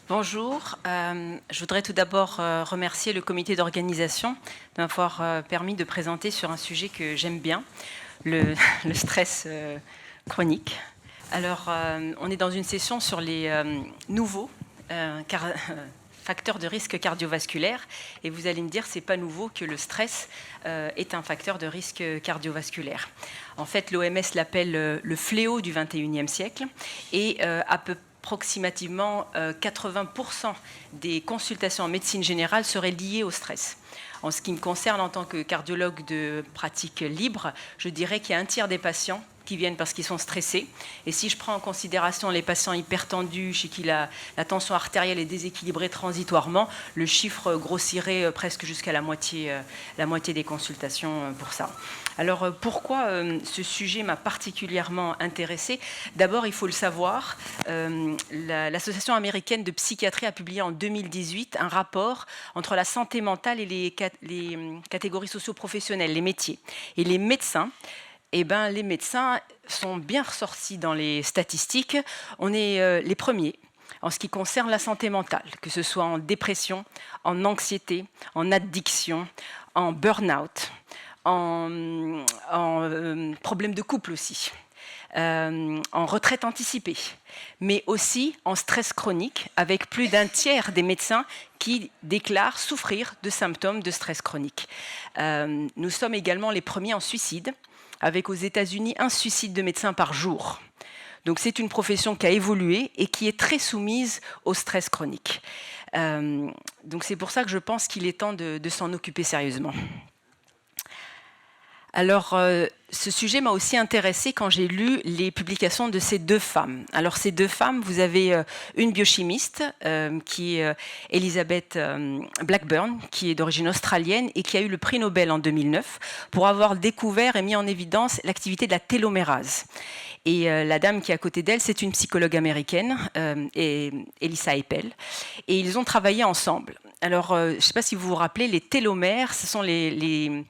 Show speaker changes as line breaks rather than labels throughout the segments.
Bonjour, je voudrais tout d'abord remercier le comité d'organisation de m'avoir permis de présenter sur un sujet que j'aime bien, le stress chronique. Alors, on est dans une session sur les nouveaux facteurs de risque cardiovasculaire, et vous allez me dire, c'est pas nouveau que le stress est un facteur de risque cardiovasculaire. En fait, l'OMS l'appelle le fléau du 21e siècle, et approximativement 80% des consultations en médecine générale seraient liées au stress. En ce qui me concerne, en tant que cardiologue de pratique libre, je dirais qu'il y a un tiers des patients qui viennent parce qu'ils sont stressés. Et si je prends en considération les patients hypertendus, chez qui la tension artérielle est déséquilibrée transitoirement, le chiffre grossirait presque jusqu'à la moitié des consultations pour ça. Alors pourquoi ce sujet m'a particulièrement intéressée? D'abord, il faut le savoir, l'Association américaine de psychiatrie a publié en 2018 un rapport entre la santé mentale et les catégories socio-professionnelles, les métiers. Et les médecins, les médecins sont bien ressortis dans les statistiques. On est les premiers en ce qui concerne la santé mentale, que ce soit en dépression, en anxiété, en addiction, en burn-out, en problème de couple aussi, en retraite anticipée, mais aussi en stress chronique, avec plus d'un tiers des médecins qui déclarent souffrir de symptômes de stress chronique. Nous sommes également les premiers en suicide, avec aux États-Unis un suicide de médecin par jour. Donc c'est une profession qui a évolué et qui est très soumise au stress chronique. Donc c'est pour ça que je pense qu'il est temps de s'en occuper sérieusement. Alors, ce sujet m'a aussi intéressée quand j'ai lu les publications de ces deux femmes. Alors, ces deux femmes, vous avez une biochimiste qui est Elizabeth Blackburn, qui est d'origine australienne et qui a eu le prix Nobel en 2009 pour avoir découvert et mis en évidence l'activité de la télomérase. Et la dame qui est à côté d'elle, c'est une psychologue américaine, Elissa Epel, et ils ont travaillé ensemble. Alors, je ne sais pas si vous vous rappelez, les télomères, ce sont les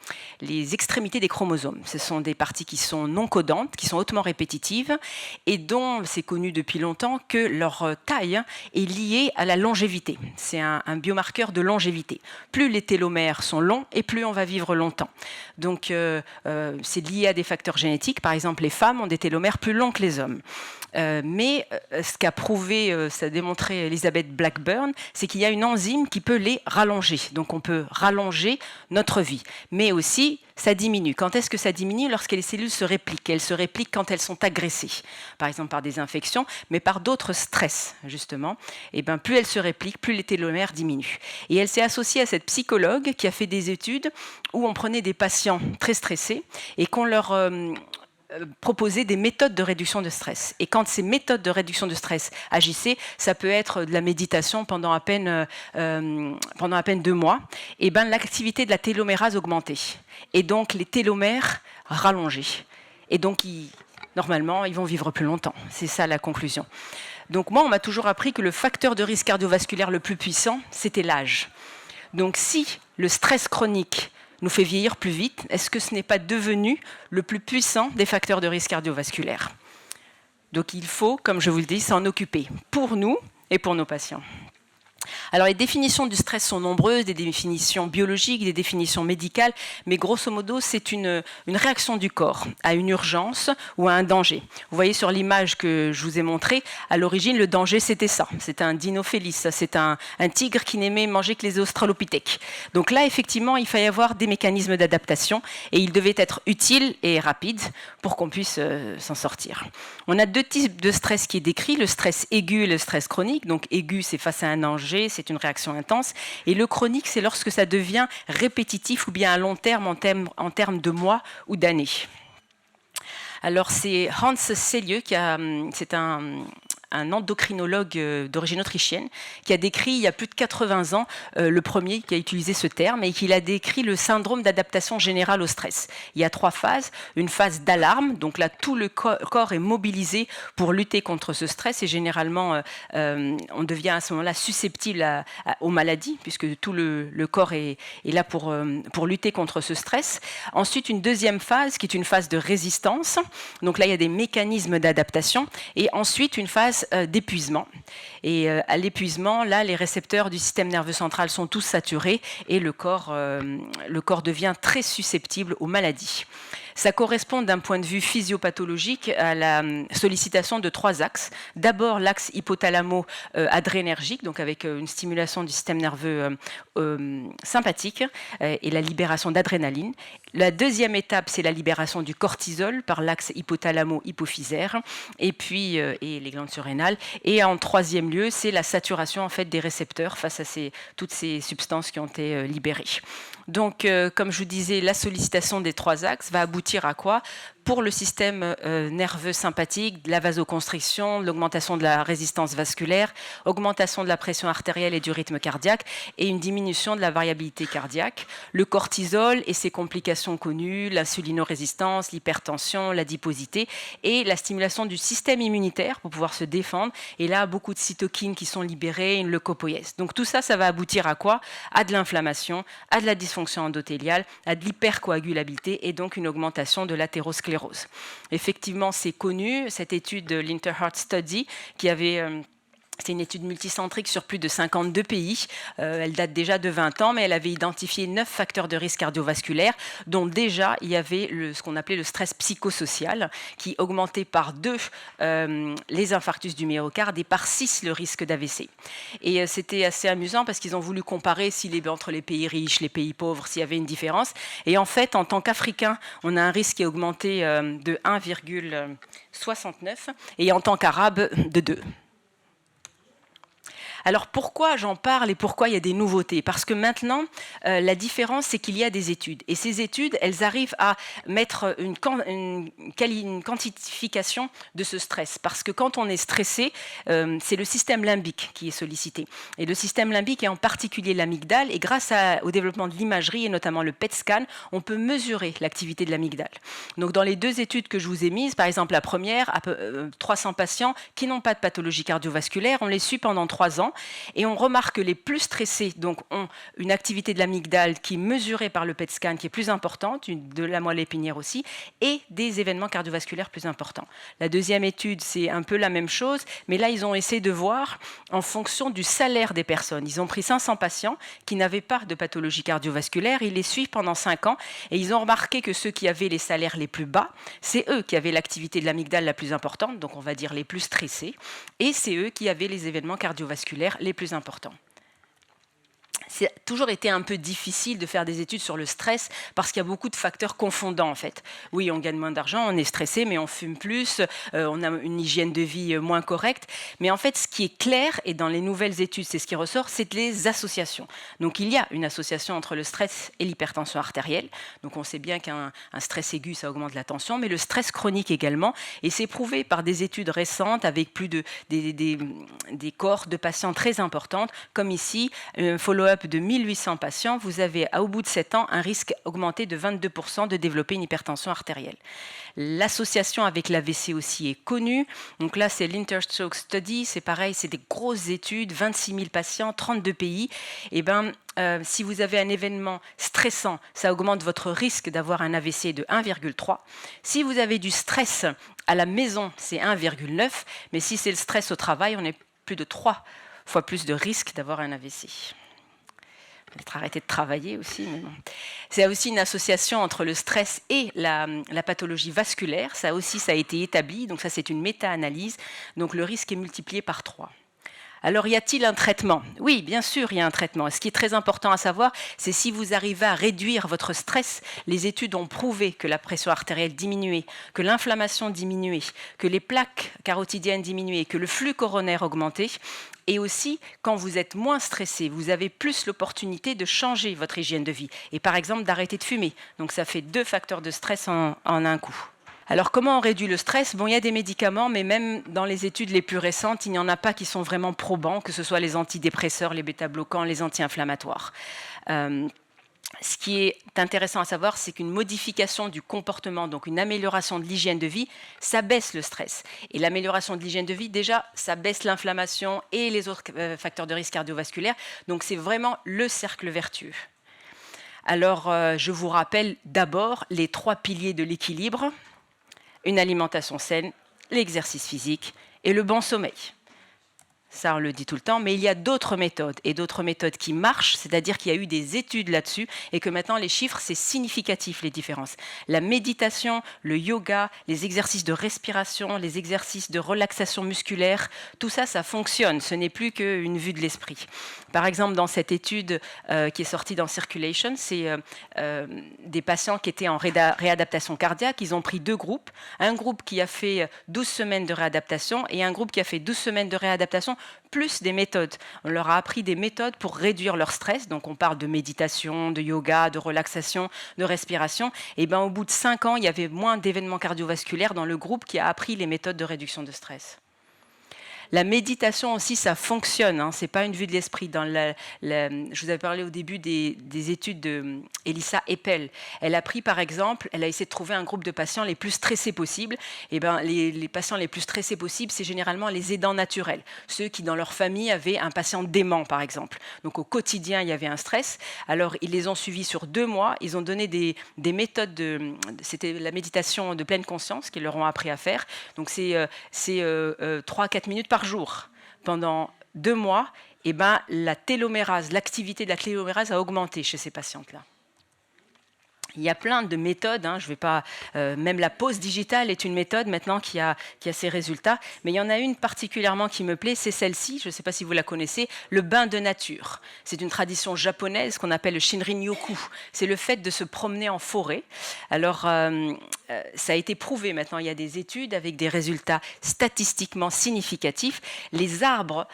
extrémités des chromosomes. Ce sont des parties qui sont non codantes, qui sont hautement répétitives, et dont c'est connu depuis longtemps que leur taille est liée à la longévité. C'est un biomarqueur de longévité. Plus les télomères sont longs, et plus on va vivre longtemps. Donc, c'est lié à des facteurs génétiques. Par exemple, les femmes ont des télomères plus longs que les hommes. Mais ce qu'a prouvé, ça a démontré Elizabeth Blackburn, c'est qu'il y a une enzyme qui peut les rallonger. Donc on peut rallonger notre vie. Mais aussi, ça diminue. Quand est-ce que ça diminue? Lorsque les cellules se répliquent. Elles se répliquent quand elles sont agressées, par exemple par des infections, mais par d'autres stress, justement. Et plus elles se répliquent, plus les télomères diminuent. Et elle s'est associée à cette psychologue qui a fait des études où on prenait des patients très stressés et qu'on leur proposer des méthodes de réduction de stress. Et quand ces méthodes de réduction de stress agissaient, ça peut être de la méditation pendant à peine 2 mois, et l'activité de la télomérase augmentait. Et donc les télomères rallongeaient. Et donc normalement, ils vont vivre plus longtemps. C'est ça la conclusion. Donc moi, on m'a toujours appris que le facteur de risque cardiovasculaire le plus puissant, c'était l'âge. Donc si le stress chronique nous fait vieillir plus vite, est-ce que ce n'est pas devenu le plus puissant des facteurs de risque cardiovasculaire? Donc il faut, comme je vous le dis, s'en occuper pour nous et pour nos patients. Alors les définitions du stress sont nombreuses, des définitions biologiques, des définitions médicales, mais grosso modo c'est une réaction du corps à une urgence ou à un danger. Vous voyez sur l'image que je vous ai montrée, à l'origine le danger c'était ça, c'était un dinophélis, c'est un tigre qui n'aimait manger que les australopithèques. Donc là effectivement il fallait avoir des mécanismes d'adaptation et ils devaient être utiles et rapides pour qu'on puisse s'en sortir. On a 2 types de stress qui est décrit, le stress aigu et le stress chronique. Donc aigu c'est face à un danger, c'est une réaction intense. Et le chronique, c'est lorsque ça devient répétitif ou bien à long terme en termes de mois ou d'années. Alors c'est Hans Selye, c'est un endocrinologue d'origine autrichienne, qui a décrit il y a plus de 80 ans, le premier qui a utilisé ce terme, et qui a décrit le syndrome d'adaptation générale au stress. Il y a 3 phases. Une phase d'alarme, donc là tout le corps est mobilisé pour lutter contre ce stress, et généralement on devient à ce moment-là susceptible aux maladies, puisque tout le corps est là pour lutter contre ce stress. Ensuite, une deuxième phase, qui est une phase de résistance. Donc là, il y a des mécanismes d'adaptation. Et ensuite, une phase stress d'épuisement. Et à l'épuisement, là, les récepteurs du système nerveux central sont tous saturés et le corps devient très susceptible aux maladies. Ça correspond d'un point de vue physiopathologique à la sollicitation de 3 axes. D'abord l'axe hypothalamo-adrénergique, donc avec une stimulation du système nerveux sympathique et la libération d'adrénaline. La deuxième étape, c'est la libération du cortisol par l'axe hypothalamo-hypophysaire et puis et les glandes surrénales. Et en troisième lieu, c'est la saturation en fait des récepteurs face à toutes ces substances qui ont été libérées. Donc, comme je vous disais, la sollicitation des 3 axes va aboutir à quoi ? Pour le système nerveux sympathique, de la vasoconstriction, l'augmentation de la résistance vasculaire, augmentation de la pression artérielle et du rythme cardiaque et une diminution de la variabilité cardiaque. Le cortisol et ses complications connues, l'insulinorésistance, l'hypertension, l'adiposité et la stimulation du système immunitaire pour pouvoir se défendre. Et là, beaucoup de cytokines qui sont libérées, une leucopoïèse. Donc tout ça, ça va aboutir à quoi ? À de l'inflammation, à de la dysfonction endothéliale, à de l'hypercoagulabilité et donc une augmentation de l'athérosclérose. Effectivement, c'est connu, cette étude de l'Interheart Study, qui avait... C'est une étude multicentrique sur plus de 52 pays. Elle date déjà de 20 ans, mais elle avait identifié 9 facteurs de risque cardiovasculaire, dont déjà il y avait ce qu'on appelait le stress psychosocial, qui augmentait par 2 les infarctus du myocarde et par 6 le risque d'AVC. Et c'était assez amusant parce qu'ils ont voulu comparer entre les pays riches, les pays pauvres, s'il y avait une différence. Et en fait, en tant qu'Africain, on a un risque qui est augmenté de 1,69 et en tant qu'Arabe, de 2. Alors pourquoi j'en parle et pourquoi il y a des nouveautés ? Parce que maintenant, la différence, c'est qu'il y a des études. Et ces études, elles arrivent à mettre une quantification de ce stress. Parce que quand on est stressé, c'est le système limbique qui est sollicité. Et le système limbique, et en particulier l'amygdale, et grâce au développement de l'imagerie, et notamment le PET scan, on peut mesurer l'activité de l'amygdale. Donc dans les 2 études que je vous ai mises, par exemple la première, 300 patients qui n'ont pas de pathologie cardiovasculaire, on les suit pendant 3 ans. Et on remarque que les plus stressés donc, ont une activité de l'amygdale qui est mesurée par le PET scan qui est plus importante, de la moelle épinière aussi, et des événements cardiovasculaires plus importants. La deuxième étude, c'est un peu la même chose, mais là, ils ont essayé de voir en fonction du salaire des personnes. Ils ont pris 500 patients qui n'avaient pas de pathologie cardiovasculaire, ils les suivent pendant 5 ans, et ils ont remarqué que ceux qui avaient les salaires les plus bas, c'est eux qui avaient l'activité de l'amygdale la plus importante, donc on va dire les plus stressés, et c'est eux qui avaient les événements cardiovasculaires les plus importants. C'est toujours été un peu difficile de faire des études sur le stress parce qu'il y a beaucoup de facteurs confondants en fait. Oui, on gagne moins d'argent, on est stressé, mais on fume plus, on a une hygiène de vie moins correcte. Mais en fait, ce qui est clair, et dans les nouvelles études, c'est ce qui ressort, c'est les associations. Donc il y a une association entre le stress et l'hypertension artérielle. Donc on sait bien qu'un stress aigu, ça augmente la tension, mais le stress chronique également. Et c'est prouvé par des études récentes avec des cohortes de patients très importantes, comme ici, un follow-up de 1800 patients, vous avez au bout de 7 ans un risque augmenté de 22% de développer une hypertension artérielle. L'association avec l'AVC aussi est connue. Donc là, c'est l'Interstroke Study, c'est pareil, c'est des grosses études, 26 000 patients, 32 pays. Et si vous avez un événement stressant, ça augmente votre risque d'avoir un AVC de 1,3. Si vous avez du stress à la maison, c'est 1,9. Mais si c'est le stress au travail, on est plus de 3 fois plus de risque d'avoir un AVC. Peut-être arrêter de travailler aussi. Mais bon. C'est aussi une association entre le stress et la pathologie vasculaire. Ça aussi, ça a été établi. Donc ça, c'est une méta-analyse. Donc le risque est multiplié par 3. Alors, y a-t-il un traitement ? Oui, bien sûr, il y a un traitement. Ce qui est très important à savoir, c'est si vous arrivez à réduire votre stress, les études ont prouvé que la pression artérielle diminuait, que l'inflammation diminuait, que les plaques carotidiennes diminuaient, que le flux coronaire augmentait. Et aussi, quand vous êtes moins stressé, vous avez plus l'opportunité de changer votre hygiène de vie. Et par exemple, d'arrêter de fumer. Donc, ça fait 2 facteurs de stress en un coup. Alors, comment on réduit le stress ? Bon, il y a des médicaments, mais même dans les études les plus récentes, il n'y en a pas qui sont vraiment probants, que ce soit les antidépresseurs, les bêta-bloquants, les anti-inflammatoires. Ce qui est intéressant à savoir, c'est qu'une modification du comportement, donc une amélioration de l'hygiène de vie, ça baisse le stress. Et l'amélioration de l'hygiène de vie, déjà, ça baisse l'inflammation et les autres facteurs de risque cardiovasculaire. Donc, c'est vraiment le cercle vertueux. Alors, je vous rappelle d'abord les 3 piliers de l'équilibre. Une alimentation saine, l'exercice physique et le bon sommeil. Ça, on le dit tout le temps, mais il y a d'autres méthodes, et d'autres méthodes qui marchent, c'est-à-dire qu'il y a eu des études là-dessus, et que maintenant, les chiffres, c'est significatif, les différences. La méditation, le yoga, les exercices de respiration, les exercices de relaxation musculaire, tout ça, ça fonctionne, ce n'est plus qu'une vue de l'esprit. Par exemple, dans cette étude qui est sortie dans Circulation, c'est des patients qui étaient en réadaptation cardiaque, ils ont pris 2 groupes, un groupe qui a fait 12 semaines de réadaptation, et un groupe qui a fait 12 semaines de réadaptation, plus des méthodes. On leur a appris des méthodes pour réduire leur stress. Donc, on parle de méditation, de yoga, de relaxation, de respiration. Et bien, au bout de 5 ans, il y avait moins d'événements cardiovasculaires dans le groupe qui a appris les méthodes de réduction de stress. La méditation aussi, ça fonctionne. Ce n'est pas une vue de l'esprit. Je vous avais parlé au début des études d'Elissa Eppel. Elle a pris, par exemple, elle a essayé de trouver un groupe de patients les plus stressés possibles. Et ben, les patients les plus stressés possibles, c'est généralement les aidants naturels. Ceux qui, dans leur famille, avaient un patient dément, par exemple. Donc, au quotidien, il y avait un stress. Alors, ils les ont suivis sur 2 mois. Ils ont donné des méthodes c'était la méditation de pleine conscience qu'ils leur ont appris à faire. Donc, c'est 3-4 minutes par jour. Pendant 2 mois, et ben, l'activité de la télomérase a augmenté chez ces patientes-là. Il y a plein de méthodes, je vais pas, même la pause digitale est une méthode maintenant qui a ses résultats, mais il y en a une particulièrement qui me plaît, c'est celle-ci, je ne sais pas si vous la connaissez, le bain de nature. C'est une tradition japonaise qu'on appelle le Shinrin-yoku. C'est le fait de se promener en forêt. Alors, ça a été prouvé maintenant, il y a des études avec des résultats statistiquement significatifs. Les arbres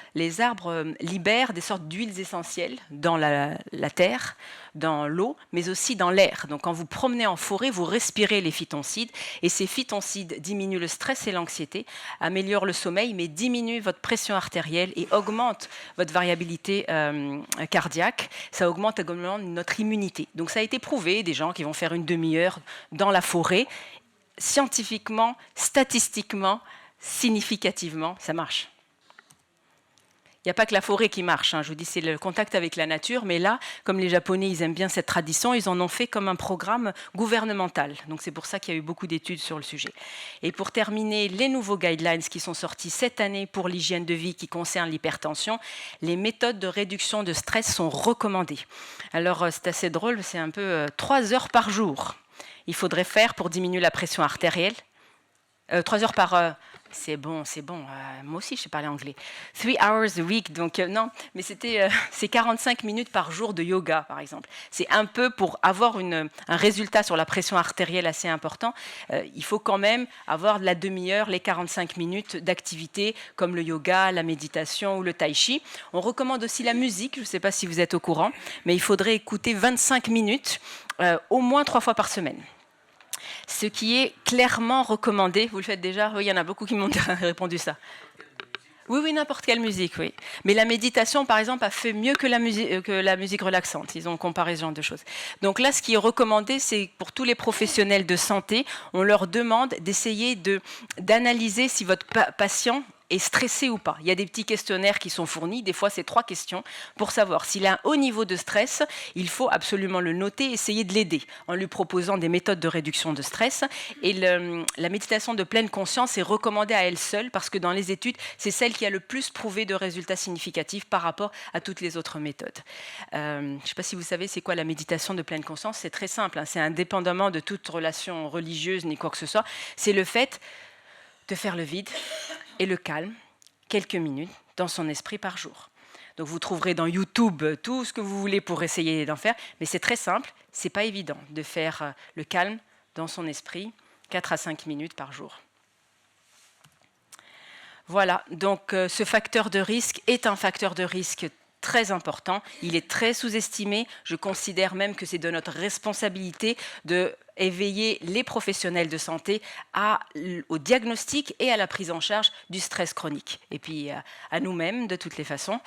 libèrent des sortes d'huiles essentielles dans la terre, dans l'eau, mais aussi dans l'air. Donc, quand vous promenez en forêt, vous respirez les phytoncides, et ces phytoncides diminuent le stress et l'anxiété, améliorent le sommeil, mais diminuent votre pression artérielle et augmentent votre variabilité cardiaque. Ça augmente également notre immunité. Donc, ça a été prouvé, des gens qui vont faire une demi-heure dans la forêt, scientifiquement, statistiquement, significativement, ça marche. Il n'y a pas que la forêt qui marche, je vous dis, c'est le contact avec la nature, mais là, comme les Japonais, ils aiment bien cette tradition, ils en ont fait comme un programme gouvernemental. Donc c'est pour ça qu'il y a eu beaucoup d'études sur le sujet. Et pour terminer, les nouveaux guidelines qui sont sortis cette année pour l'hygiène de vie qui concerne l'hypertension, les méthodes de réduction de stress sont recommandées. Alors c'est assez drôle, c'est un peu 3 heures par jour. Il faudrait faire pour diminuer la pression artérielle. 3 heures par... c'est bon. Moi aussi, je sais parler anglais. 3 hours a week, donc non, mais c'est 45 minutes par jour de yoga, par exemple. C'est un peu pour avoir un résultat sur la pression artérielle assez important. Il faut quand même avoir la demi-heure, les 45 minutes d'activité, comme le yoga, la méditation ou le tai chi. On recommande aussi la musique, je ne sais pas si vous êtes au courant, mais il faudrait écouter 25 minutes, au moins 3 fois par semaine. Ce qui est clairement recommandé. Vous le faites déjà? Oui, il y en a beaucoup qui m'ont répondu ça. Oui, n'importe quelle musique, oui. Mais la méditation, par exemple, a fait mieux que la musique relaxante. Ils ont une comparaison de choses. Donc là, ce qui est recommandé, c'est pour tous les professionnels de santé, on leur demande d'essayer d'analyser si votre patient est stressé ou pas. Il y a des petits questionnaires qui sont fournis, des fois c'est 3 questions, pour savoir s'il a un haut niveau de stress, il faut absolument le noter, essayer de l'aider en lui proposant des méthodes de réduction de stress. Et la méditation de pleine conscience est recommandée à elle seule parce que dans les études, c'est celle qui a le plus prouvé de résultats significatifs par rapport à toutes les autres méthodes. Je ne sais pas si vous savez c'est quoi la méditation de pleine conscience, c'est très simple, c'est indépendamment de toute relation religieuse ni quoi que ce soit, c'est le fait de faire le vide et le calme, quelques minutes, dans son esprit par jour. Donc vous trouverez dans YouTube tout ce que vous voulez pour essayer d'en faire, mais c'est très simple, c'est pas évident de faire le calme dans son esprit 4 à 5 minutes par jour. Voilà, donc ce facteur de risque est un facteur de risque très important, il est très sous-estimé, je considère même que c'est de notre responsabilité de éveiller les professionnels de santé au diagnostic et à la prise en charge du stress chronique. Et puis à nous-mêmes, de toutes les façons.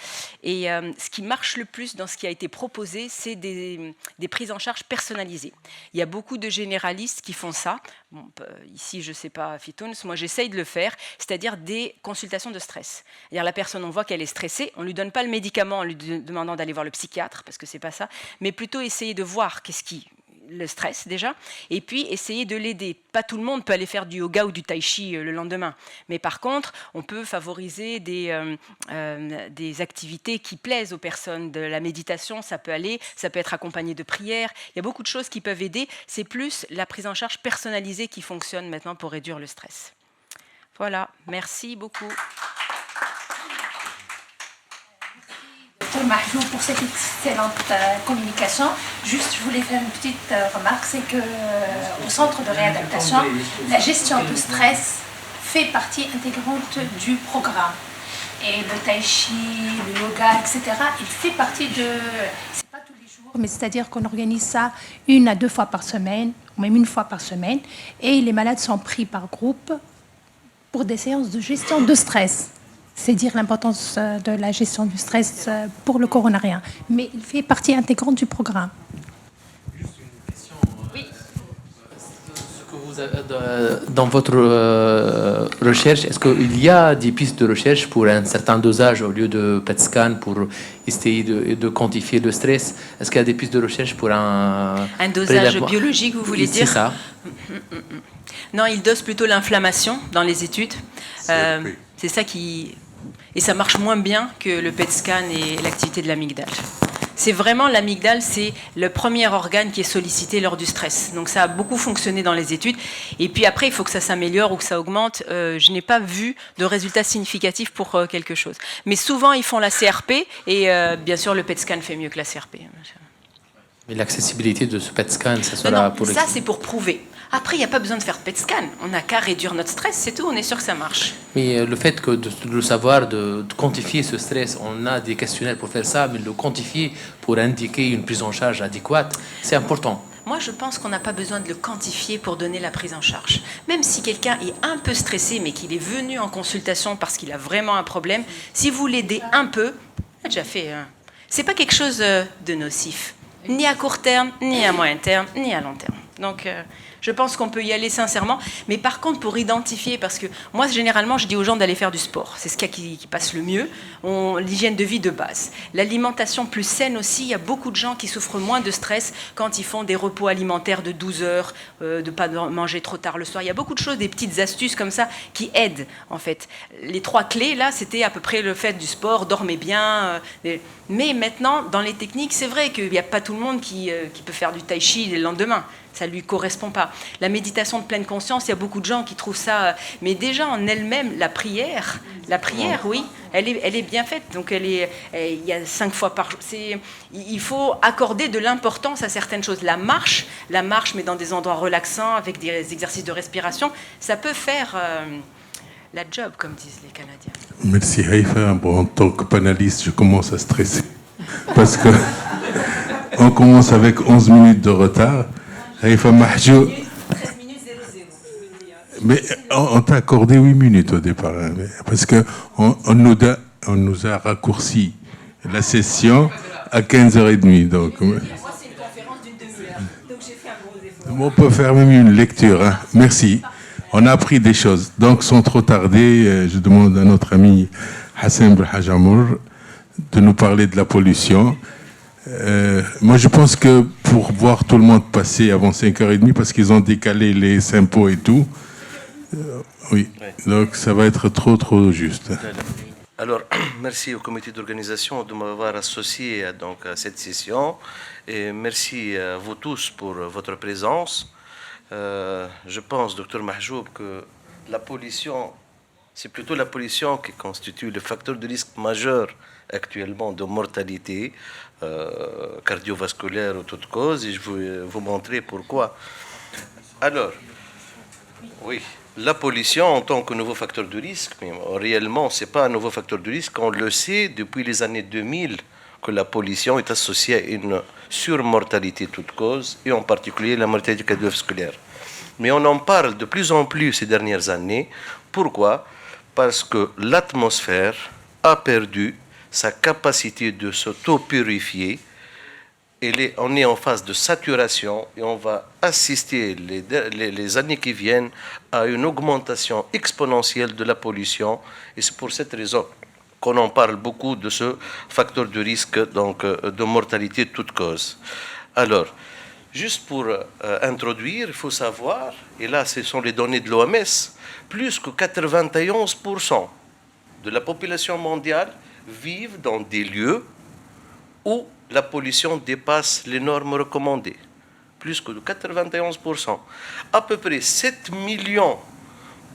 Et ce qui marche le plus dans ce qui a été proposé, c'est des prises en charge personnalisées. Il y a beaucoup de généralistes qui font ça. Bon, ici, je ne sais pas, Fitouns, moi j'essaye de le faire, c'est-à-dire des consultations de stress. C'est-à-dire la personne, on voit qu'elle est stressée, on ne lui donne pas le médicament en lui demandant d'aller voir le psychiatre, parce que ce n'est pas ça, mais plutôt essayer de voir qu'est-ce qui le stress déjà, et puis essayer de l'aider. Pas tout le monde peut aller faire du yoga ou du tai chi le lendemain, mais par contre, on peut favoriser des activités qui plaisent aux personnes. De la méditation, ça peut aller, ça peut être accompagné de prières. Il y a beaucoup de choses qui peuvent aider. C'est plus la prise en charge personnalisée qui fonctionne maintenant pour réduire le stress. Voilà, merci beaucoup.
Dr Mahjoub pour cette excellente communication. Juste, je voulais faire une petite remarque, c'est que au centre de réadaptation, la gestion du stress fait partie intégrante du programme. Et le tai chi, le yoga, etc., il fait partie de... C'est pas tous les jours, mais c'est-à-dire qu'on organise ça 1 à 2 fois par semaine, ou même 1 fois par semaine, et les malades sont pris par groupe pour des séances de gestion de stress. C'est dire l'importance de la gestion du stress pour le coronarien. Mais il fait partie intégrante du programme.
Juste une question.
Oui.
Ce que vous avez, dans votre recherche, est-ce qu'il y a des pistes de recherche pour un certain dosage au lieu de PET scan pour essayer de quantifier le stress? Est-ce qu'il y a des pistes de recherche pour un
dosage biologique, vous voulez dire?
C'est ça.
Non, il dose plutôt l'inflammation dans les études. C'est ça qui... Et ça marche moins bien que le PET scan et l'activité de l'amygdale. C'est vraiment l'amygdale, c'est le premier organe qui est sollicité lors du stress. Donc ça a beaucoup fonctionné dans les études. Et puis après, il faut que ça s'améliore ou que ça augmente. Je n'ai pas vu de résultats significatifs pour quelque chose. Mais souvent, ils font la CRP et bien sûr, le PET scan fait mieux que la CRP.
Mais l'accessibilité de ce PET scan, ça sera pour...
Ça, c'est pour prouver. Après, il n'y a pas besoin de faire PET scan. On n'a qu'à réduire notre stress, c'est tout. On est sûr que ça marche.
Mais le fait que de savoir, de quantifier ce stress, on a des questionnaires pour faire ça, mais le quantifier pour indiquer une prise en charge adéquate, c'est important.
Moi, je pense qu'on n'a pas besoin de le quantifier pour donner la prise en charge. Même si quelqu'un est un peu stressé, mais qu'il est venu en consultation parce qu'il a vraiment un problème, si vous l'aidez un peu, il a déjà fait... C'est pas quelque chose de nocif, ni à court terme, ni à moyen terme, ni à long terme. Donc... je pense qu'on peut y aller sincèrement, mais par contre pour identifier, parce que moi généralement je dis aux gens d'aller faire du sport, c'est ce qui passe le mieux, l'hygiène de vie de base. L'alimentation plus saine aussi, il y a beaucoup de gens qui souffrent moins de stress quand ils font des repos alimentaires de 12 heures, de ne pas manger trop tard le soir. Il y a beaucoup de choses, des petites astuces comme ça qui aident en fait. Les 3 clés là, c'était à peu près le fait du sport, dormez bien, mais maintenant dans les techniques, c'est vrai qu'il n'y a pas tout le monde qui peut faire du tai chi le lendemain. Ça ne lui correspond pas. La méditation de pleine conscience, il y a beaucoup de gens qui trouvent ça... Mais déjà, en elle-même, la prière, oui, elle est bien faite. Donc, il y a 5 fois par jour. Il faut accorder de l'importance à certaines choses. La marche, mais dans des endroits relaxants, avec des exercices de respiration, ça peut faire la job, comme disent les Canadiens.
Merci, Haïfa. Bon, en tant que panéliste, je commence à stresser. Parce que on commence avec 11 minutes de retard. Haïfa Mahjoub.
13 minutes 00.
Mais on t'a accordé 8 minutes au départ. Hein, parce qu'on nous a raccourci la session à 15h30. Donc,
moi, c'est une conférence d'une demi-heure. Donc, j'ai fait un gros effort.
On peut faire même une lecture. Hein. Merci. On a appris des choses. Donc, sans trop tarder, je demande à notre ami Hassan Belhajamour de nous parler de la pollution. Moi, je pense que pour voir tout le monde passer avant 5h30, parce qu'ils ont décalé les sympos et tout, oui, donc ça va être trop juste.
Alors, merci au comité d'organisation de m'avoir associé donc, à cette session et merci à vous tous pour votre présence. Je pense, Dr Mahjoub, que la pollution, c'est plutôt la pollution qui constitue le facteur de risque majeur actuellement de mortalité cardiovasculaire ou toute cause, et je vais vous montrer pourquoi. Alors, oui, la pollution en tant que nouveau facteur de risque, mais réellement, ce n'est pas un nouveau facteur de risque. On le sait depuis les années 2000 que la pollution est associée à une surmortalité toute cause, et en particulier la mortalité cardiovasculaire. Mais on en parle de plus en plus ces dernières années. Pourquoi? Parce que l'atmosphère a perdu sa capacité de s'auto-purifier. On est en phase de saturation et on va assister les années qui viennent à une augmentation exponentielle de la pollution. Et c'est pour cette raison qu'on en parle beaucoup de ce facteur de risque donc, de mortalité toute cause. Alors, juste pour introduire, il faut savoir, et là ce sont les données de l'OMS, plus que 91% de la population mondiale vivent dans des lieux où la pollution dépasse les normes recommandées. Plus que 91%. À peu près 7 millions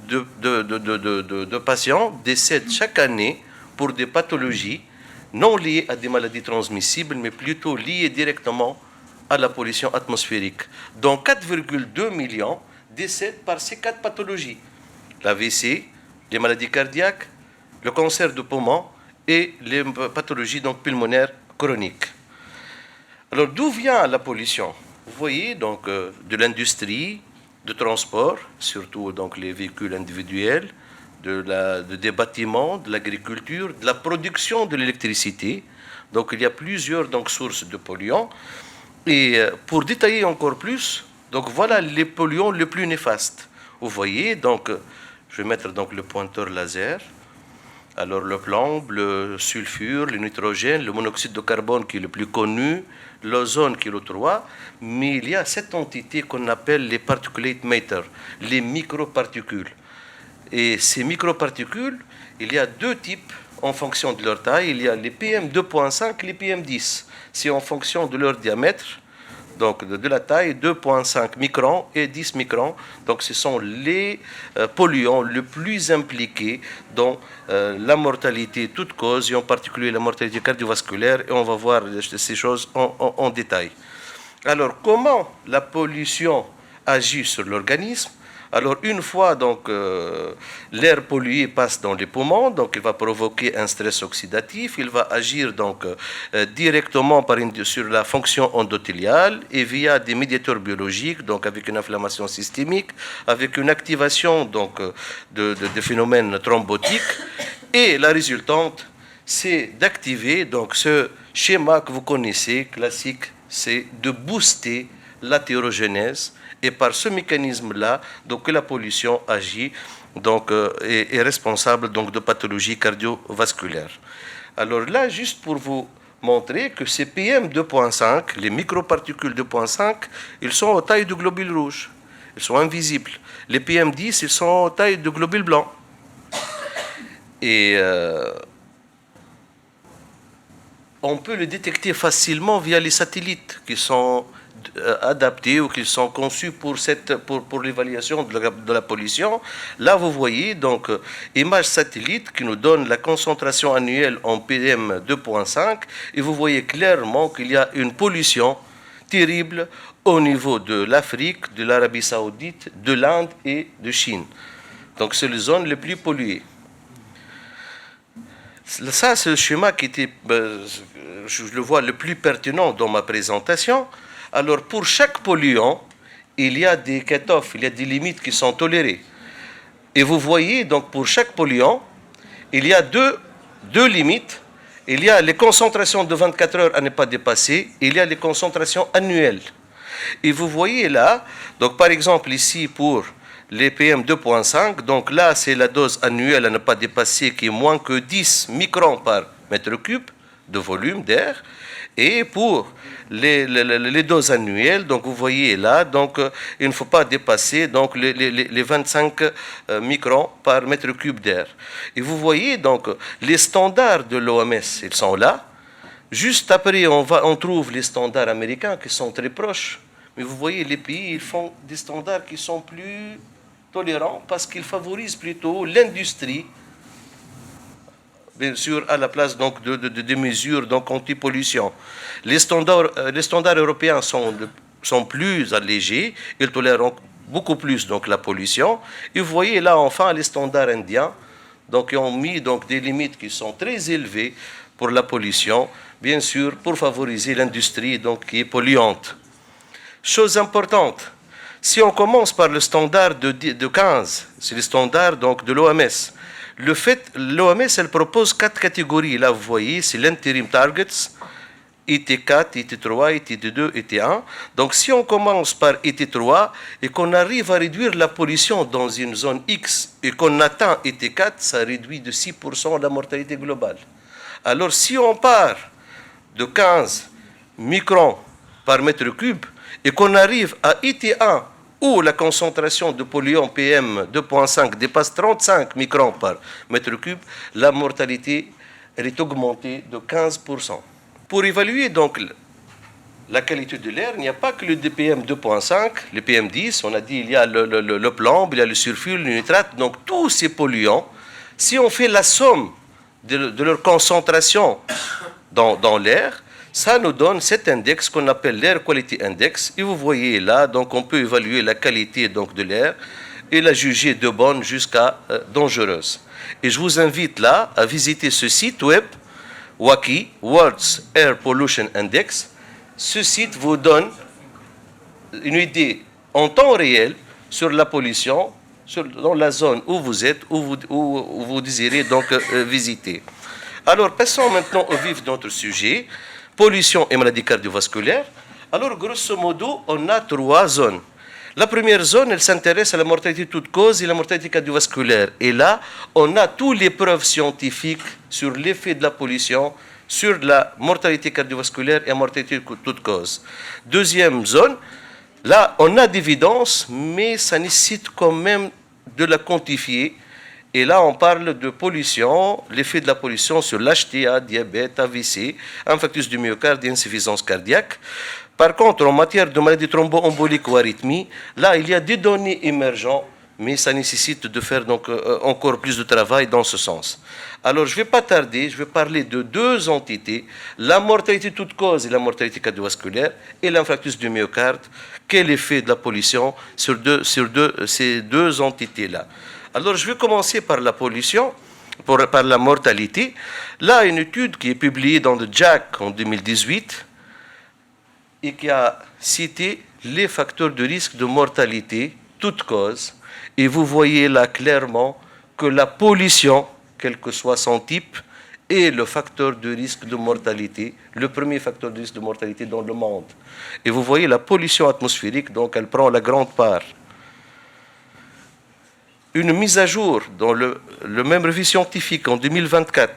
de patients décèdent chaque année pour des pathologies non liées à des maladies transmissibles, mais plutôt liées directement à la pollution atmosphérique. Donc 4,2 millions décèdent par ces 4 pathologies. L'AVC, les maladies cardiaques, le cancer du poumon et les pathologies donc, pulmonaires chroniques. Alors d'où vient la pollution? Vous voyez donc de l'industrie, de transport, surtout donc les véhicules individuels, des bâtiments, de l'agriculture, de la production de l'électricité. Donc il y a plusieurs donc, sources de polluants. Et pour détailler encore plus, donc voilà les polluants les plus néfastes. Vous voyez, donc je vais mettre donc le pointeur laser. Alors le plomb, le sulfure, le nitrogène, le monoxyde de carbone qui est le plus connu, l'ozone qui est le 3, mais il y a cette entité qu'on appelle les particulate matter, les microparticules. Et ces microparticules, il y a 2 types en fonction de leur taille. Il y a les PM2.5 et les PM10. C'est en fonction de leur diamètre, donc de la taille 2.5 microns et 10 microns. Donc ce sont les polluants les plus impliqués dans la mortalité toute cause, et en particulier la mortalité cardiovasculaire, et on va voir ces choses en détail. Alors comment la pollution agit sur l'organisme? Alors une fois donc l'air pollué passe dans les poumons, donc il va provoquer un stress oxydatif, il va agir donc directement sur la fonction endothéliale et via des médiateurs biologiques, donc avec une inflammation systémique, avec une activation donc de phénomènes thrombotiques, et la résultante c'est d'activer donc ce schéma que vous connaissez classique, c'est de booster l'athérogénèse. Et par ce mécanisme-là, donc, que la pollution agit donc, est responsable donc, de pathologies cardiovasculaires. Alors là, juste pour vous montrer que ces PM2.5, les microparticules 2.5, ils sont en taille de globules rouges. Ils sont invisibles. Les PM10, ils sont en taille de globules blancs. Et on peut le détecter facilement via les satellites qui sont adaptés ou qui sont conçus pour l'évaluation de la pollution. Là, vous voyez donc image satellite qui nous donne la concentration annuelle en PM2.5 et vous voyez clairement qu'il y a une pollution terrible au niveau de l'Afrique, de l'Arabie Saoudite, de l'Inde et de Chine. Donc, c'est les zones les plus polluées. Ça, c'est le schéma qui était, je le vois, le plus pertinent dans ma présentation. Alors, pour chaque polluant, il y a des cut-offs, il y a des limites qui sont tolérées. Et vous voyez, donc, pour chaque polluant, il y a deux limites. Il y a les concentrations de 24 heures à ne pas dépasser, et il y a les concentrations annuelles. Et vous voyez là, donc, par exemple, ici, pour les PM2.5, donc là, c'est la dose annuelle à ne pas dépasser qui est moins que 10 microns par mètre cube de volume d'air. Et pour les doses annuelles, donc vous voyez là, donc il ne faut pas dépasser donc les 25 microns par mètre cube d'air. Et vous voyez donc les standards de l'OMS, ils sont là. Juste après, on trouve les standards américains qui sont très proches. Mais vous voyez, les pays, ils font des standards qui sont plus tolérants parce qu'ils favorisent plutôt l'industrie, bien sûr, à la place donc de mesures donc anti-pollution. Les standards européens sont plus allégés, ils tolèrent beaucoup plus donc la pollution. Et vous voyez là enfin les standards indiens, donc ils ont mis donc des limites qui sont très élevées pour la pollution, bien sûr pour favoriser l'industrie donc qui est polluante. Chose importante, si on commence par le standard de 15, c'est le standard donc de l'OMS. L'OMS, elle propose 4 catégories. Là, vous voyez, c'est l'interim targets, IT4, IT3, IT2, IT1. Donc, si on commence par IT3 et qu'on arrive à réduire la pollution dans une zone X et qu'on atteint IT4, ça réduit de 6% la mortalité globale. Alors, si on part de 15 microns par mètre cube et qu'on arrive à IT1, où la concentration de polluants PM 2.5 dépasse 35 microns par mètre cube, la mortalité elle est augmentée de 15%. Pour évaluer donc la qualité de l'air, il n'y a pas que le DPM 2.5, le PM10, on a dit il y a le plomb, il y a le sulfure, le nitrate, donc tous ces polluants, si on fait la somme de leur concentration dans l'air, ça nous donne cet index qu'on appelle l'Air Quality Index. Et vous voyez là, donc on peut évaluer la qualité donc, de l'air et la juger de bonne jusqu'à dangereuse. Et je vous invite là à visiter ce site web, WACI, World's Air Pollution Index. Ce site vous donne une idée en temps réel sur la pollution dans la zone où vous êtes, où vous désirez donc visiter. Alors, passons maintenant au vif de notre sujet, pollution et maladies cardiovasculaires. Alors, grosso modo, on a 3 zones. La première zone, elle s'intéresse à la mortalité toute cause et la mortalité cardiovasculaire. Et là, on a toutes les preuves scientifiques sur l'effet de la pollution sur la mortalité cardiovasculaire et la mortalité toute cause. Deuxième zone, là, on a d'évidence, mais ça nécessite quand même de la quantifier. Et là, on parle de pollution, l'effet de la pollution sur l'HTA, diabète, AVC, infarctus du myocarde et insuffisance cardiaque. Par contre, en matière de maladies thromboemboliques ou arythmies, là, il y a des données émergentes, mais ça nécessite de faire donc encore plus de travail dans ce sens. Alors, je ne vais pas tarder, je vais parler de 2 entités, la mortalité toute cause et la mortalité cardiovasculaire, et l'infarctus du myocarde. Quel effet de la pollution sur ces 2 entités-là? Alors, je vais commencer par la pollution, par la mortalité. Là, une étude qui est publiée dans le JACC en 2018 et qui a cité les facteurs de risque de mortalité, toute cause. Et vous voyez là clairement que la pollution, quel que soit son type, est le facteur de risque de mortalité, le premier facteur de risque de mortalité dans le monde. Et vous voyez la pollution atmosphérique, donc elle prend la grande part. Une mise à jour dans le même revue scientifique en 2024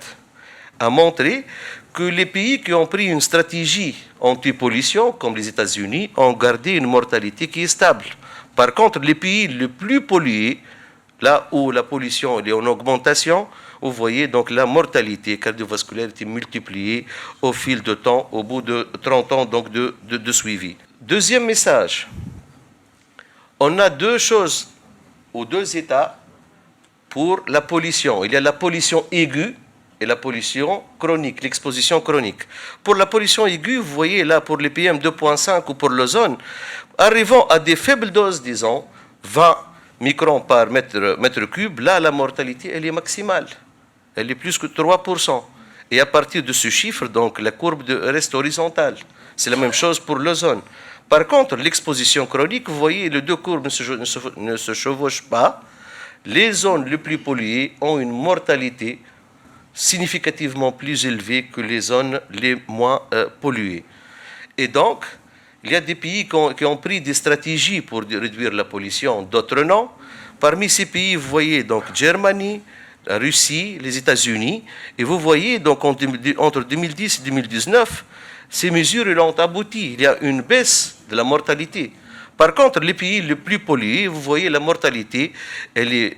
a montré que les pays qui ont pris une stratégie anti-pollution, comme les États-Unis, ont gardé une mortalité qui est stable. Par contre, les pays les plus pollués, là où la pollution est en augmentation, vous voyez donc la mortalité cardiovasculaire est multipliée au fil de temps, au bout de 30 ans donc de suivi. Deuxième message, on a 2 choses ou 2 états pour la pollution. Il y a la pollution aiguë et la pollution chronique, l'exposition chronique. Pour la pollution aiguë, vous voyez là pour les PM 2.5 ou pour l'ozone, arrivant à des faibles doses, disons, 20 microns par mètre cube, là la mortalité elle est maximale. Elle est plus que 3%. Et à partir de ce chiffre, donc la courbe reste horizontale. C'est la même chose pour l'ozone. Par contre, l'exposition chronique, vous voyez, les 2 courbes ne se chevauchent pas. Les zones les plus polluées ont une mortalité significativement plus élevée que les zones les moins polluées. Et donc, il y a des pays qui ont pris des stratégies pour réduire la pollution, d'autres non. Parmi ces pays, vous voyez donc Germanie, la Russie, les États-Unis, et vous voyez donc entre 2010 et 2019, ces mesures ont abouti. Il y a une baisse de la mortalité. Par contre, les pays les plus pollués, vous voyez la mortalité, elle est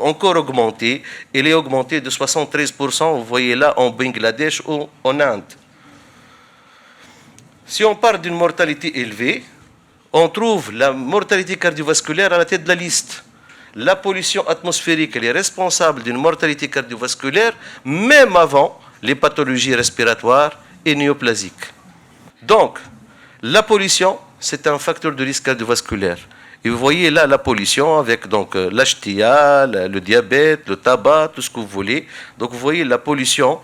encore augmentée. Elle est augmentée de 73%, vous voyez là, en Bangladesh ou en Inde. Si on parle d'une mortalité élevée, on trouve la mortalité cardiovasculaire à la tête de la liste. La pollution atmosphérique, elle est responsable d'une mortalité cardiovasculaire, même avant les pathologies respiratoires et néoplasiques. Donc, la pollution, c'est un facteur de risque cardiovasculaire. Et vous voyez là la pollution avec donc l'HTA, le diabète, le tabac, tout ce que vous voulez. Donc vous voyez la pollution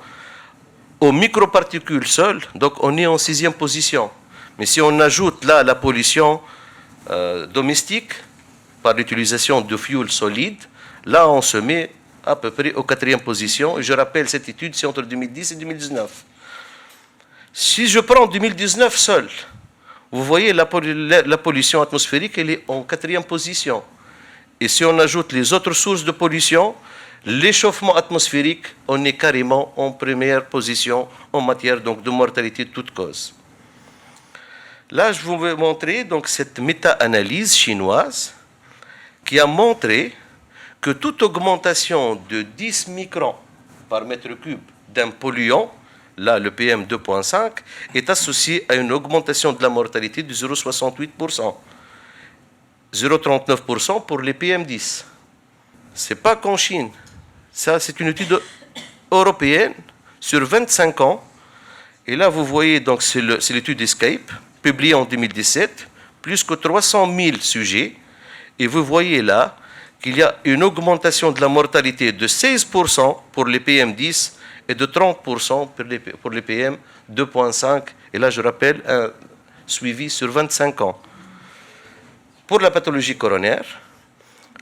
aux microparticules seules, donc on est en 6e position. Mais si on ajoute là la pollution domestique par l'utilisation de fuel solide, là on se met à peu près aux 4e position. Et je rappelle, cette étude, c'est entre 2010 et 2019. Si je prends 2019 seul, vous voyez la pollution atmosphérique, elle est en 4e position. Et si on ajoute les autres sources de pollution, l'échauffement atmosphérique, on est carrément en 1re position en matière donc, de mortalité de toute cause. Là, je vous vais montrer donc, cette méta-analyse chinoise qui a montré que toute augmentation de 10 microns par mètre cube d'un polluant, là le PM 2.5, est associée à une augmentation de la mortalité de 0,68%. 0,39% pour les PM10. Ce n'est pas qu'en Chine. Ça, c'est une étude européenne sur 25 ans. Et là, vous voyez, donc, c'est l'étude Escape, publiée en 2017, plus que 300 000 sujets. Et vous voyez là qu'il y a une augmentation de la mortalité de 16% pour les PM10 et de 30% pour les PM 2.5. Et là, je rappelle, un suivi sur 25 ans. Pour la pathologie coronaire,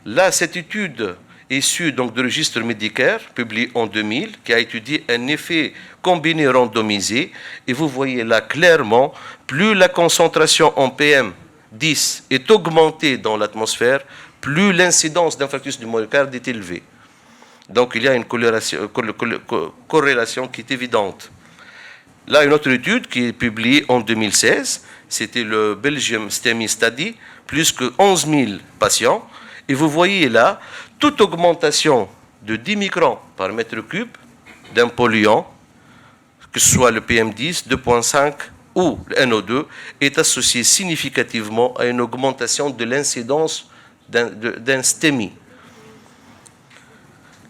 là, cette étude issue donc de registre Medicare, publiée en 2000, qui a étudié un effet combiné randomisé. Et vous voyez là clairement, plus la concentration en PM10 est augmentée dans l'atmosphère, plus l'incidence d'infarctus du myocarde est élevée. Donc il y a une corrélation qui est évidente. Là, une autre étude qui est publiée en 2016, c'était le Belgium STEMI Study, plus que 11 000 patients. Et vous voyez là, toute augmentation de 10 microns par mètre cube d'un polluant, que ce soit le PM10, 2.5 ou le NO2, est associée significativement à une augmentation de l'incidence d'un STEMI.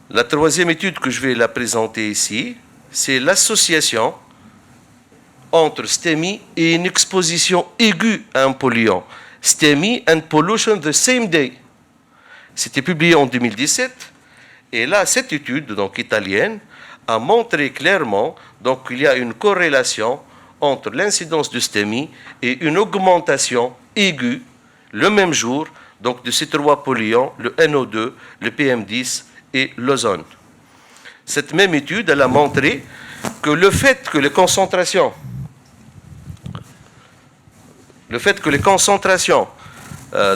La troisième étude que je vais la présenter ici, c'est l'association entre STEMI et une exposition aiguë à un polluant. STEMI and pollution the same day. C'était publié en 2017. Et là, cette étude, donc italienne, a montré clairement qu'il y a une corrélation entre l'incidence de STEMI et une augmentation aiguë le même jour donc de ces trois polluants, le NO2, le PM10 et l'ozone. Cette même étude, elle a montré que le fait que les concentrations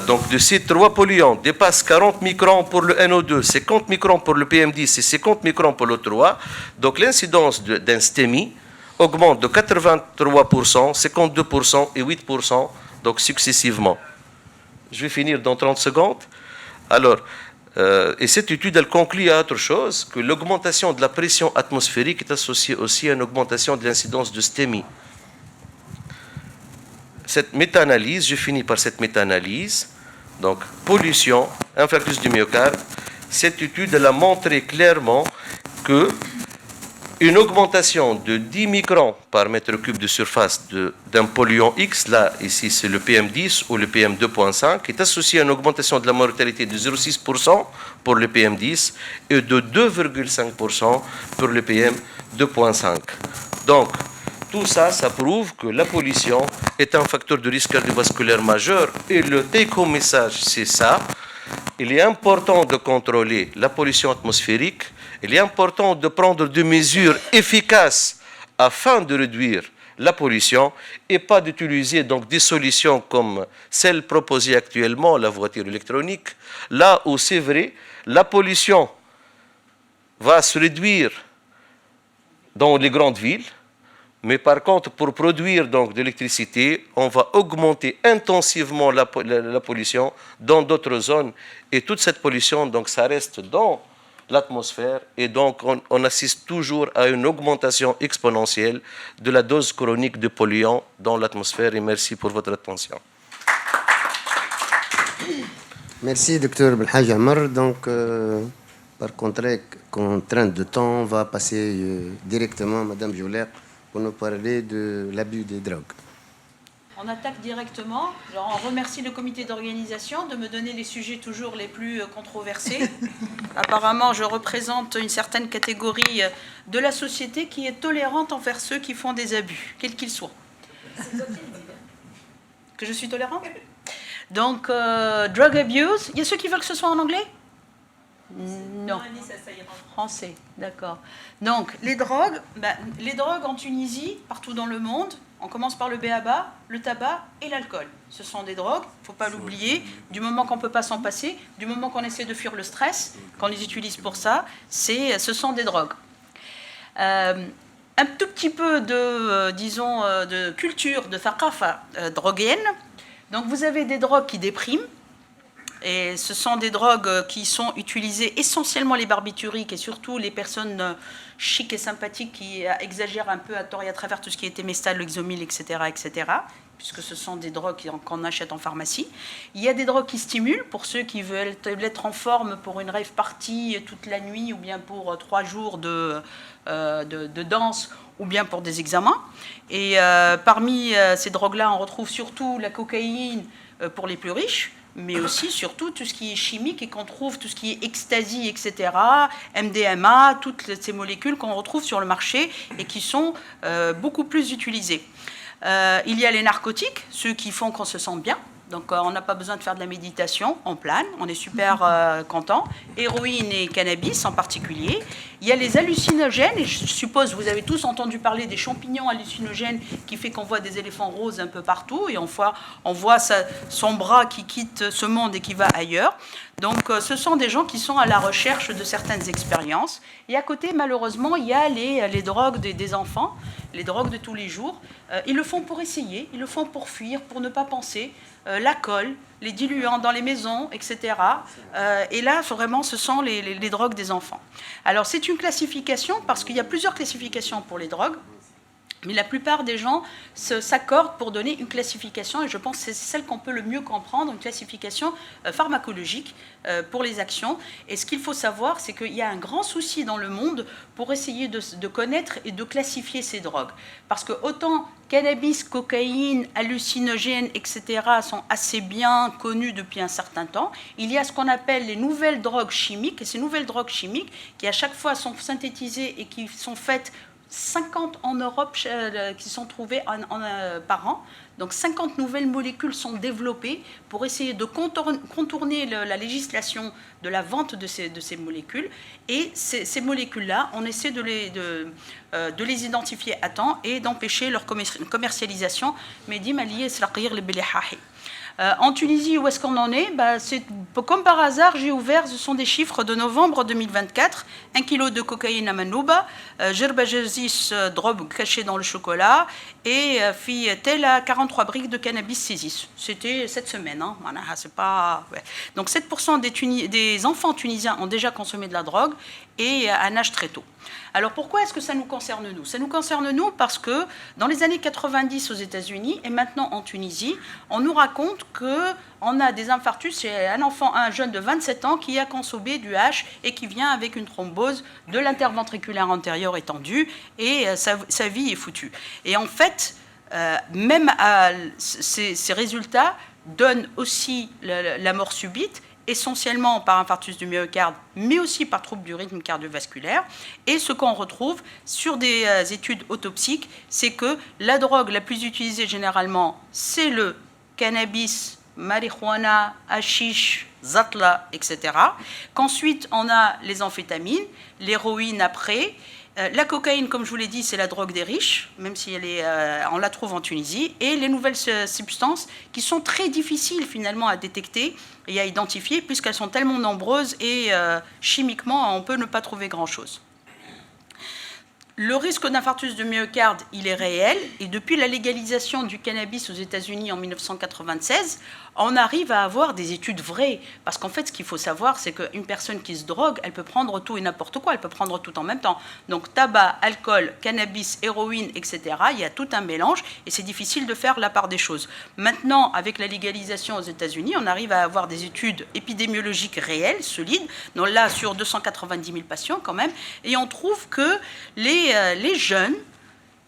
donc de ces trois polluants dépassent 40 microns pour le NO2, 50 microns pour le PM10 et 50 microns pour l'O3, donc l'incidence d'un STEMI augmente de 83%, 52% et 8%, donc successivement. Je vais finir dans 30 secondes. Alors, et cette étude, elle conclut à autre chose, que l'augmentation de la pression atmosphérique est associée aussi à une augmentation de l'incidence de STEMI. Cette méta-analyse, je finis par cette méta-analyse, donc pollution, infarctus du myocarde, cette étude, elle a montré clairement que une augmentation de 10 microns par mètre cube de surface d'un polluant X, là, ici, c'est le PM10 ou le PM 2.5, est associée à une augmentation de la mortalité de 0,6% pour le PM10 et de 2,5% pour le PM 2.5. Donc, tout ça, ça prouve que la pollution est un facteur de risque cardiovasculaire majeur. Et le take-home message, c'est ça. Il est important de contrôler la pollution atmosphérique. Il est important de prendre des mesures efficaces afin de réduire la pollution et pas d'utiliser donc des solutions comme celles proposées actuellement, la voiture électronique, là où c'est vrai, la pollution va se réduire dans les grandes villes, mais par contre, pour produire donc de l'électricité, on va augmenter intensivement la pollution dans d'autres zones. Et toute cette pollution, donc, ça reste dans l'atmosphère. Et donc, on assiste toujours à une augmentation exponentielle de la dose chronique de polluants dans l'atmosphère. Et merci pour votre attention.
Merci, Dr Belhaj Amar. Donc, par contrainte de temps, on va passer directement à Mme Joulaire pour nous parler de l'abus des drogues.
On attaque directement. Alors, on remercie le comité d'organisation de me donner les sujets toujours les plus controversés. Apparemment, je représente une certaine catégorie de la société qui est tolérante envers ceux qui font des abus, quels qu'ils soient. Que je suis tolérante? Donc, drug abuse. Il y a ceux qui veulent que ce soit en anglais? Non. Français, d'accord. Donc, les drogues en Tunisie, partout dans le monde, on commence par le BABA, le tabac et l'alcool. Ce sont des drogues, il ne faut pas l'oublier, du moment qu'on ne peut pas s'en passer, du moment qu'on essaie de fuir le stress, qu'on les utilise pour ça, ce sont des drogues. un tout petit peu de, disons, de culture, de thaqafa droguienne. Donc vous avez des drogues qui dépriment, et ce sont des drogues qui sont utilisées essentiellement les barbituriques et surtout les personnes chic et sympathiques qui exagèrent un peu à tort et à travers tout ce qui est Temestal, le Xomil, etc., puisque ce sont des drogues qu'on achète en pharmacie. Il y a des drogues qui stimulent pour ceux qui veulent être en forme pour une rave party toute la nuit ou bien pour 3 jours de danse ou bien pour des examens. Et parmi ces drogues-là, on retrouve surtout la cocaïne pour les plus riches, mais aussi surtout tout ce qui est chimique et qu'on trouve, tout ce qui est ecstasy, etc., MDMA, toutes ces molécules qu'on retrouve sur le marché et qui sont beaucoup plus utilisées. Il y a les narcotiques, ceux qui font qu'on se sent bien. Donc on n'a pas besoin de faire de la méditation, on plane, on est super content. Héroïne et cannabis en particulier. Il y a les hallucinogènes, et je suppose vous avez tous entendu parler des champignons hallucinogènes qui fait qu'on voit des éléphants roses un peu partout et on voit son bras qui quitte ce monde et qui va ailleurs. Donc ce sont des gens qui sont à la recherche de certaines expériences. Et à côté, malheureusement, il y a les drogues des enfants, les drogues de tous les jours. Ils le font pour essayer, ils le font pour fuir, pour ne pas penser. La colle, les diluants dans les maisons, etc. Et là, vraiment, ce sont les drogues des enfants. Alors, c'est une classification, parce qu'il y a plusieurs classifications pour les drogues, mais la plupart des gens s'accordent pour donner une classification, et je pense que c'est celle qu'on peut le mieux comprendre, une classification pharmacologique pour les actions. Et ce qu'il faut savoir, c'est qu'il y a un grand souci dans le monde pour essayer de connaître et de classifier ces drogues. Parce que autant cannabis, cocaïne, hallucinogènes, etc. sont assez bien connus depuis un certain temps, il y a ce qu'on appelle les nouvelles drogues chimiques, et ces nouvelles drogues chimiques, qui à chaque fois sont synthétisées et qui sont faites 50 en Europe qui sont trouvées par an. Donc 50 nouvelles molécules sont développées pour essayer de contourner la législation de la vente de ces molécules. Et ces molécules-là, on essaie de les identifier à temps et d'empêcher leur commercialisation. Mais en Tunisie, où est-ce qu'on en est? C'est comme par hasard, j'ai ouvert, ce sont des chiffres de novembre 2024. 1 kilo de cocaïne à Manouba, gerbajazis, drogue cachée dans le chocolat, et telle 43 briques de cannabis saisis. C'était cette semaine. Hein. Voilà, c'est pas... Ouais. Donc 7% des enfants tunisiens ont déjà consommé de la drogue, et à un âge très tôt. Alors pourquoi est-ce que ça nous concerne nous? Ça nous concerne nous parce que dans les années 90 aux États-Unis et maintenant en Tunisie, on nous raconte qu'on a des infarctus chez un jeune de 27 ans qui a consommé du H et qui vient avec une thrombose de l'interventriculaire antérieur étendue et sa vie est foutue. Et en fait, même ces résultats donnent aussi la mort subite, essentiellement par infarctus du myocarde, mais aussi par trouble du rythme cardiovasculaire. Et ce qu'on retrouve sur des études autopsiques, c'est que la drogue la plus utilisée généralement, c'est le cannabis, marijuana, hashish, zatla, etc. Qu'ensuite, on a les amphétamines, l'héroïne après. La cocaïne, comme je vous l'ai dit, c'est la drogue des riches, même si on la trouve en Tunisie, et les nouvelles substances qui sont très difficiles finalement à détecter et à identifier, puisqu'elles sont tellement nombreuses et chimiquement, on peut ne pas trouver grand-chose. Le risque d'infarctus de myocarde, il est réel, et depuis la légalisation du cannabis aux États-Unis en 1996, on arrive à avoir des études vraies. Parce qu'en fait, ce qu'il faut savoir, c'est qu'une personne qui se drogue, elle peut prendre tout et n'importe quoi, elle peut prendre tout en même temps. Donc tabac, alcool, cannabis, héroïne, etc., il y a tout un mélange, et c'est difficile de faire la part des choses. Maintenant, avec la légalisation aux États-Unis, on arrive à avoir des études épidémiologiques réelles, solides, donc là, sur 290 000 patients quand même, et on trouve que les jeunes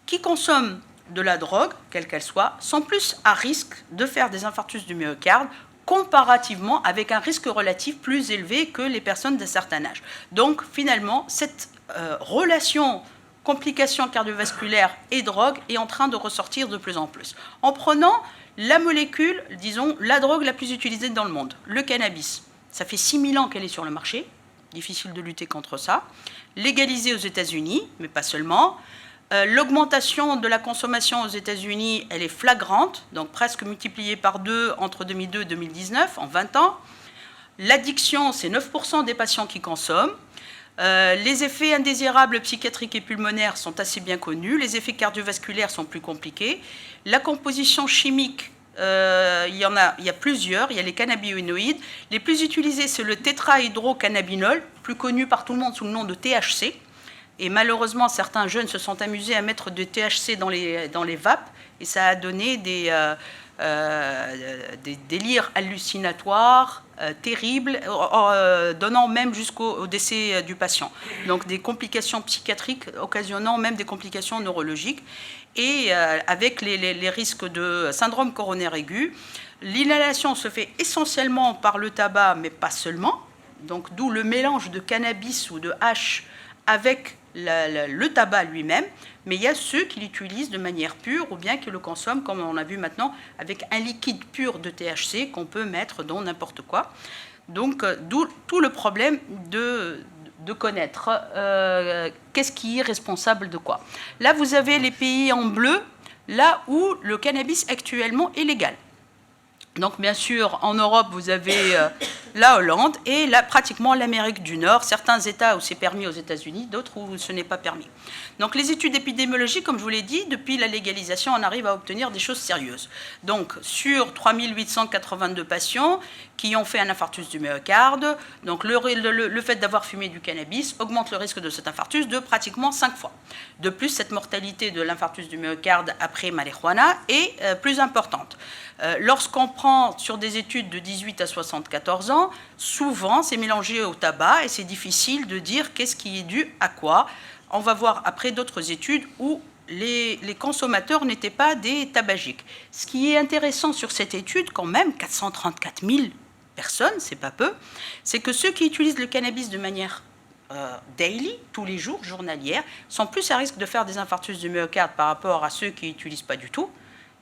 qui consomment de la drogue, quelle qu'elle soit, sont plus à risque de faire des infarctus du myocarde comparativement avec un risque relatif plus élevé que les personnes d'un certain âge. Donc finalement, cette relation complications cardiovasculaires et drogue est en train de ressortir de plus en plus. En prenant la molécule, disons, la drogue la plus utilisée dans le monde, le cannabis. Ça fait 6000 ans qu'elle est sur le marché, difficile de lutter contre ça. Légalisée aux États-Unis, mais pas seulement. L'augmentation de la consommation aux États-Unis, elle est flagrante, donc presque multipliée par 2 entre 2002 et 2019, en 20 ans. L'addiction, c'est 9% des patients qui consomment. Les effets indésirables psychiatriques et pulmonaires sont assez bien connus. Les effets cardiovasculaires sont plus compliqués. La composition chimique, il y a plusieurs. Il y a les cannabinoïdes. Les plus utilisés, c'est le tétrahydrocannabinol, plus connu par tout le monde sous le nom de THC. Et malheureusement, certains jeunes se sont amusés à mettre de THC dans les vapes. Et ça a donné des délires hallucinatoires terribles, donnant même jusqu'au décès du patient. Donc des complications psychiatriques occasionnant même des complications neurologiques. Et avec les risques de syndrome coronaire aigu, l'inhalation se fait essentiellement par le tabac, mais pas seulement. Donc d'où le mélange de cannabis ou de hache avec le tabac lui-même, mais il y a ceux qui l'utilisent de manière pure ou bien qui le consomment, comme on a vu maintenant, avec un liquide pur de THC qu'on peut mettre dans n'importe quoi. Donc, d'où tout le problème de connaître qu'est-ce qui est responsable de quoi. Là, vous avez les pays en bleu, là où le cannabis actuellement est légal. Donc, bien sûr, en Europe, vous avez la Hollande et là, pratiquement l'Amérique du Nord. Certains États où c'est permis aux États-Unis, d'autres où ce n'est pas permis. Donc, les études épidémiologiques, comme je vous l'ai dit, depuis la légalisation, on arrive à obtenir des choses sérieuses. Donc, sur 3882 patients qui ont fait un infarctus du myocarde, donc le fait d'avoir fumé du cannabis augmente le risque de cet infarctus de pratiquement 5 fois. De plus, cette mortalité de l'infarctus du myocarde après marijuana est plus importante. Lorsqu'on prend sur des études de 18 à 74 ans, souvent c'est mélangé au tabac et c'est difficile de dire qu'est-ce qui est dû à quoi. On va voir après d'autres études où les consommateurs n'étaient pas des tabagiques. Ce qui est intéressant sur cette étude, quand même, 434 000 personnes, c'est pas peu, c'est que ceux qui utilisent le cannabis de manière daily, tous les jours, journalière, sont plus à risque de faire des infarctus du myocarde par rapport à ceux qui n'utilisent pas du tout.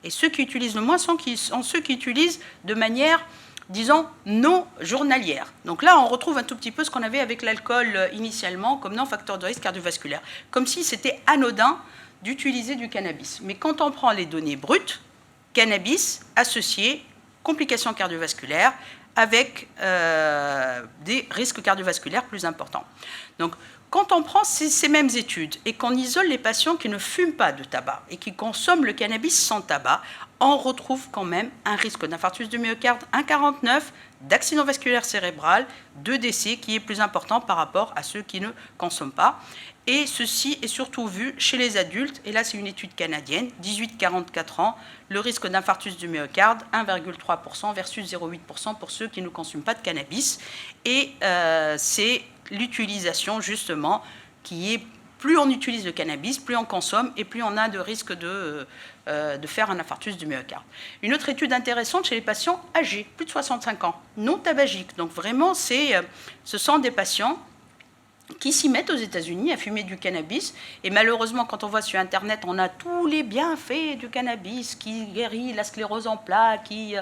Et ceux qui utilisent le moins sont ceux qui utilisent de manière, disons, non journalière. Donc là, on retrouve un tout petit peu ce qu'on avait avec l'alcool initialement comme non-facteur de risque cardiovasculaire. Comme si c'était anodin d'utiliser du cannabis. Mais quand on prend les données brutes, cannabis associé, complications cardiovasculaires, avec des risques cardiovasculaires plus importants. Donc, quand on prend ces mêmes études et qu'on isole les patients qui ne fument pas de tabac et qui consomment le cannabis sans tabac, on retrouve quand même un risque d'infarctus du myocarde 1,49, d'accident vasculaire cérébral, de décès qui est plus important par rapport à ceux qui ne consomment pas. Et ceci est surtout vu chez les adultes, et là c'est une étude canadienne, 18-44 ans, le risque d'infarctus du myocarde, 1,3% versus 0,8% pour ceux qui ne consomment pas de cannabis. Et c'est l'utilisation justement qui est, plus on utilise le cannabis, plus on consomme et plus on a de risque de faire un infarctus du myocarde. Une autre étude intéressante chez les patients âgés, plus de 65 ans, non tabagiques. Donc vraiment, ce sont des patients qui s'y mettent aux États-Unis à fumer du cannabis. Et malheureusement, quand on voit sur Internet, on a tous les bienfaits du cannabis qui guérit la sclérose en plaques, qui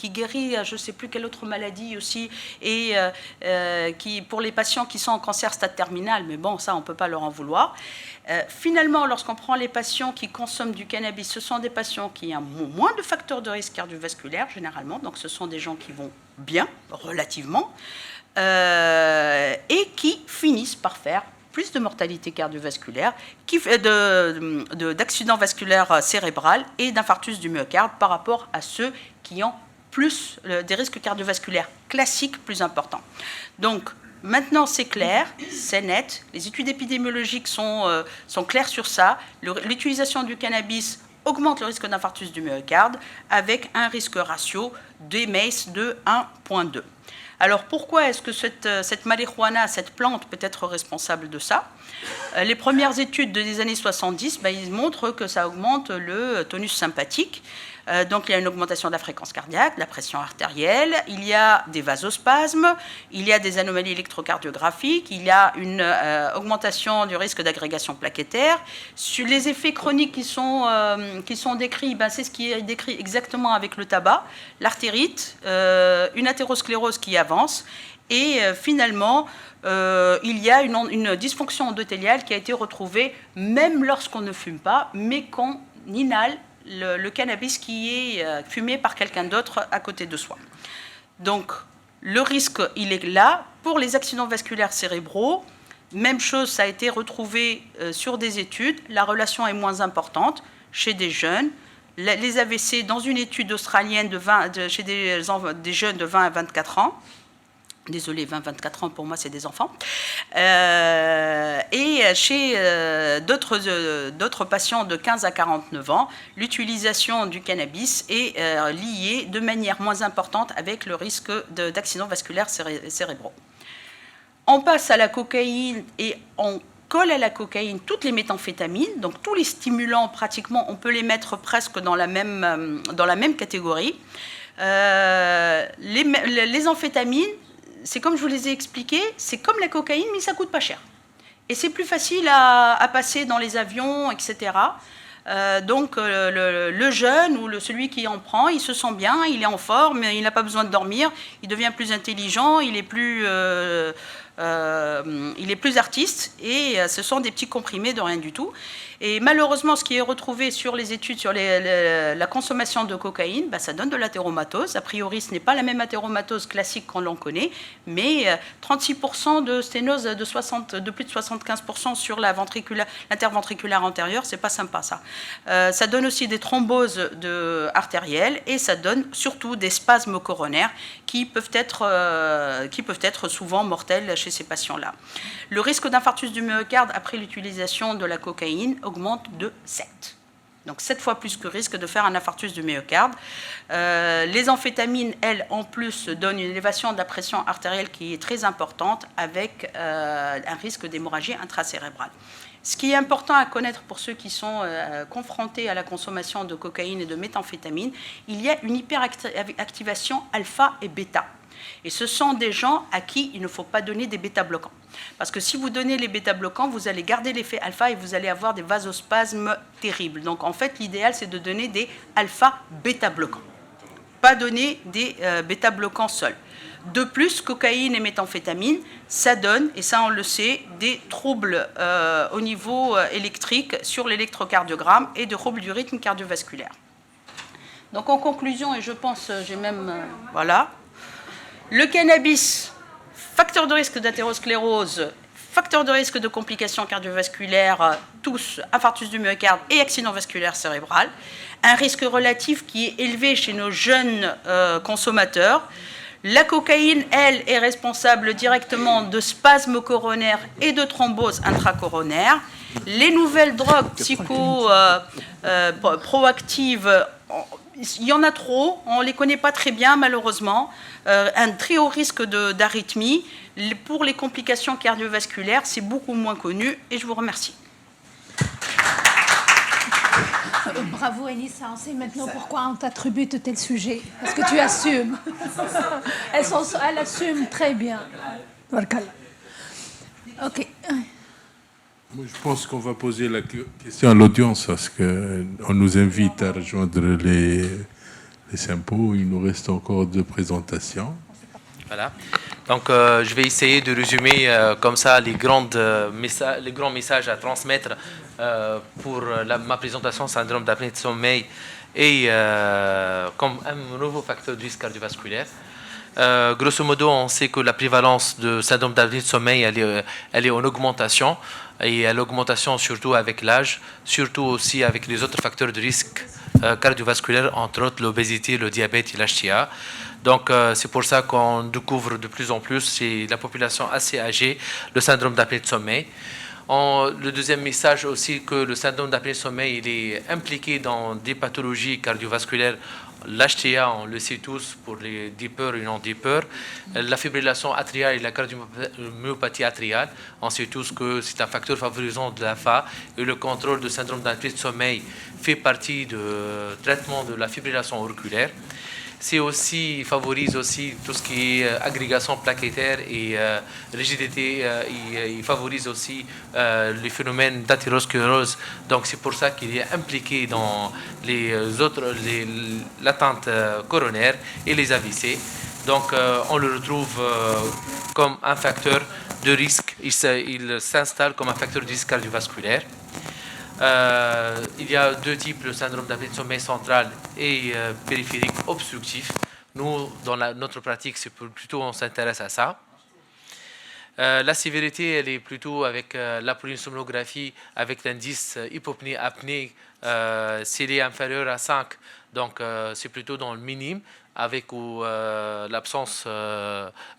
guérit je ne sais plus quelle autre maladie aussi, et qui, pour les patients qui sont en cancer stade terminal, mais bon, ça, on ne peut pas leur en vouloir. Finalement, lorsqu'on prend les patients qui consomment du cannabis, ce sont des patients qui ont moins de facteurs de risque cardiovasculaire, généralement, donc ce sont des gens qui vont bien, relativement, et qui finissent par faire plus de mortalité cardiovasculaire, d'accident vasculaire cérébral et d'infarctus du myocarde par rapport à ceux qui ont plus des risques cardiovasculaires classiques plus importants. Donc, maintenant, c'est clair, c'est net. Les études épidémiologiques sont claires sur ça. L'utilisation du cannabis augmente le risque d'infarctus du myocarde avec un risque ratio des MACE de 1,2. Alors pourquoi est-ce que cette marijuana, cette plante peut être responsable de ça? Les premières études des années 70, ils montrent que ça augmente le tonus sympathique. Donc il y a une augmentation de la fréquence cardiaque, de la pression artérielle, il y a des vasospasmes, il y a des anomalies électrocardiographiques, il y a une augmentation du risque d'agrégation plaquettaire. Sur les effets chroniques qui sont décrits, c'est ce qui est décrit exactement avec le tabac, l'artérite, une athérosclérose qui avance, et finalement il y a une dysfonction endothéliale qui a été retrouvée même lorsqu'on ne fume pas, mais qu'on inhale le cannabis qui est fumé par quelqu'un d'autre à côté de soi. Donc, le risque, il est là Pour les accidents vasculaires cérébraux, même chose, ça a été retrouvé sur des études. La relation est moins importante chez des jeunes. Les AVC, dans une étude australienne chez des jeunes de 20 à 24 ans, désolé, 20-24 ans, pour moi, c'est des enfants. Et chez d'autres patients de 15 à 49 ans, l'utilisation du cannabis est liée de manière moins importante avec le risque d'accidents vasculaires cérébraux. On passe à la cocaïne et on colle à la cocaïne toutes les méthamphétamines, donc tous les stimulants, pratiquement, on peut les mettre presque dans la même catégorie. Les amphétamines, c'est comme je vous les ai expliqués, c'est comme la cocaïne, mais ça ne coûte pas cher. Et c'est plus facile à passer dans les avions, etc. Donc le jeune ou celui qui en prend, il se sent bien, il est en forme, il n'a pas besoin de dormir, il devient plus intelligent, il est plus artiste, et ce sont des petits comprimés de rien du tout. Et malheureusement, ce qui est retrouvé sur les études sur la consommation de cocaïne, ça donne de l'athéromatose. A priori, ce n'est pas la même athéromatose classique qu'on l'en connaît, mais 36% de sténose de plus de 75% sur l'interventriculaire antérieure, c'est pas sympa ça. Ça donne aussi des thromboses artérielles et ça donne surtout des spasmes coronaires qui peuvent être souvent mortels chez ces patients-là. Le risque d'infarctus du myocarde après l'utilisation de la cocaïne augmente de 7. Donc 7 fois plus que risque de faire un infarctus du myocarde. Les amphétamines, elles, en plus, donnent une élévation de la pression artérielle qui est très importante avec un risque d'hémorragie intracérébrale. Ce qui est important à connaître pour ceux qui sont confrontés à la consommation de cocaïne et de méthamphétamine, il y a une hyperactivation alpha et bêta. Et ce sont des gens à qui il ne faut pas donner des bêta-bloquants. Parce que si vous donnez les bêta-bloquants, vous allez garder l'effet alpha et vous allez avoir des vasospasmes terribles. Donc en fait, l'idéal, c'est de donner des alpha-bêta-bloquants. Pas donner des bêta-bloquants seuls. De plus, cocaïne et méthamphétamine, ça donne, et ça on le sait, des troubles au niveau électrique sur l'électrocardiogramme et de troubles du rythme cardiovasculaire. Donc en conclusion, et je pense, j'ai même... voilà. Le cannabis, facteur de risque d'athérosclérose, facteur de risque de complications cardiovasculaires, tous, infarctus du myocarde et accident vasculaire cérébral. Un risque relatif qui est élevé chez nos jeunes consommateurs. La cocaïne, elle, est responsable directement de spasmes coronaires et de thromboses intracoronaires. Les nouvelles drogues proactives, il y en a trop, on ne les connaît pas très bien malheureusement. Un très haut risque d'arythmie. Pour les complications cardiovasculaires, c'est beaucoup moins connu et je vous remercie.
Bravo Enissa, on sait maintenant pourquoi on t'attribue de tels sujets. Parce que tu assumes. Elle assume très bien. Ok.
Moi, je pense qu'on va poser la question à l'audience parce qu'on nous invite à rejoindre les sympos. Il nous reste encore 2 présentations.
Voilà. Donc, je vais essayer de résumer comme ça les grands messages à transmettre pour ma présentation syndrome d'apnée de sommeil et comme un nouveau facteur de risque cardiovasculaire. Grosso modo, on sait que la prévalence de syndrome d'apnée de sommeil, elle est en augmentation, et à l'augmentation surtout avec l'âge, surtout aussi avec les autres facteurs de risque cardiovasculaire, entre autres l'obésité, le diabète et l'HTA. Donc c'est pour ça qu'on découvre de plus en plus chez la population assez âgée le syndrome d'apnée de sommeil. Le deuxième message aussi, que le syndrome d'apnée de sommeil il est impliqué dans des pathologies cardiovasculaires. L'HTA, on le sait tous, pour les deepers et non-deepers. La fibrillation atriale et la cardiomyopathie atriale, on sait tous que c'est un facteur favorisant de l'AFA, et le contrôle du syndrome d'apnée de sommeil fait partie du traitement de la fibrillation auriculaire. C'est aussi, il favorise aussi tout ce qui est agrégation plaquettaire et rigidité. Il favorise aussi les phénomènes d'athérosclérose. Donc c'est pour ça qu'il est impliqué dans l'atteinte coronaire et les AVC. Donc on le retrouve comme un facteur de risque. Il s'installe comme un facteur de risque cardiovasculaire. Il y a 2 types, le syndrome d'apnée de sommeil central et périphérique obstructif. Nous, dans notre pratique, plutôt on s'intéresse à ça. La sévérité, elle est plutôt avec la polysomnographie, avec l'indice hypopnée-apnée, s'il est inférieur à 5, donc c'est plutôt dans le minime, avec l'absence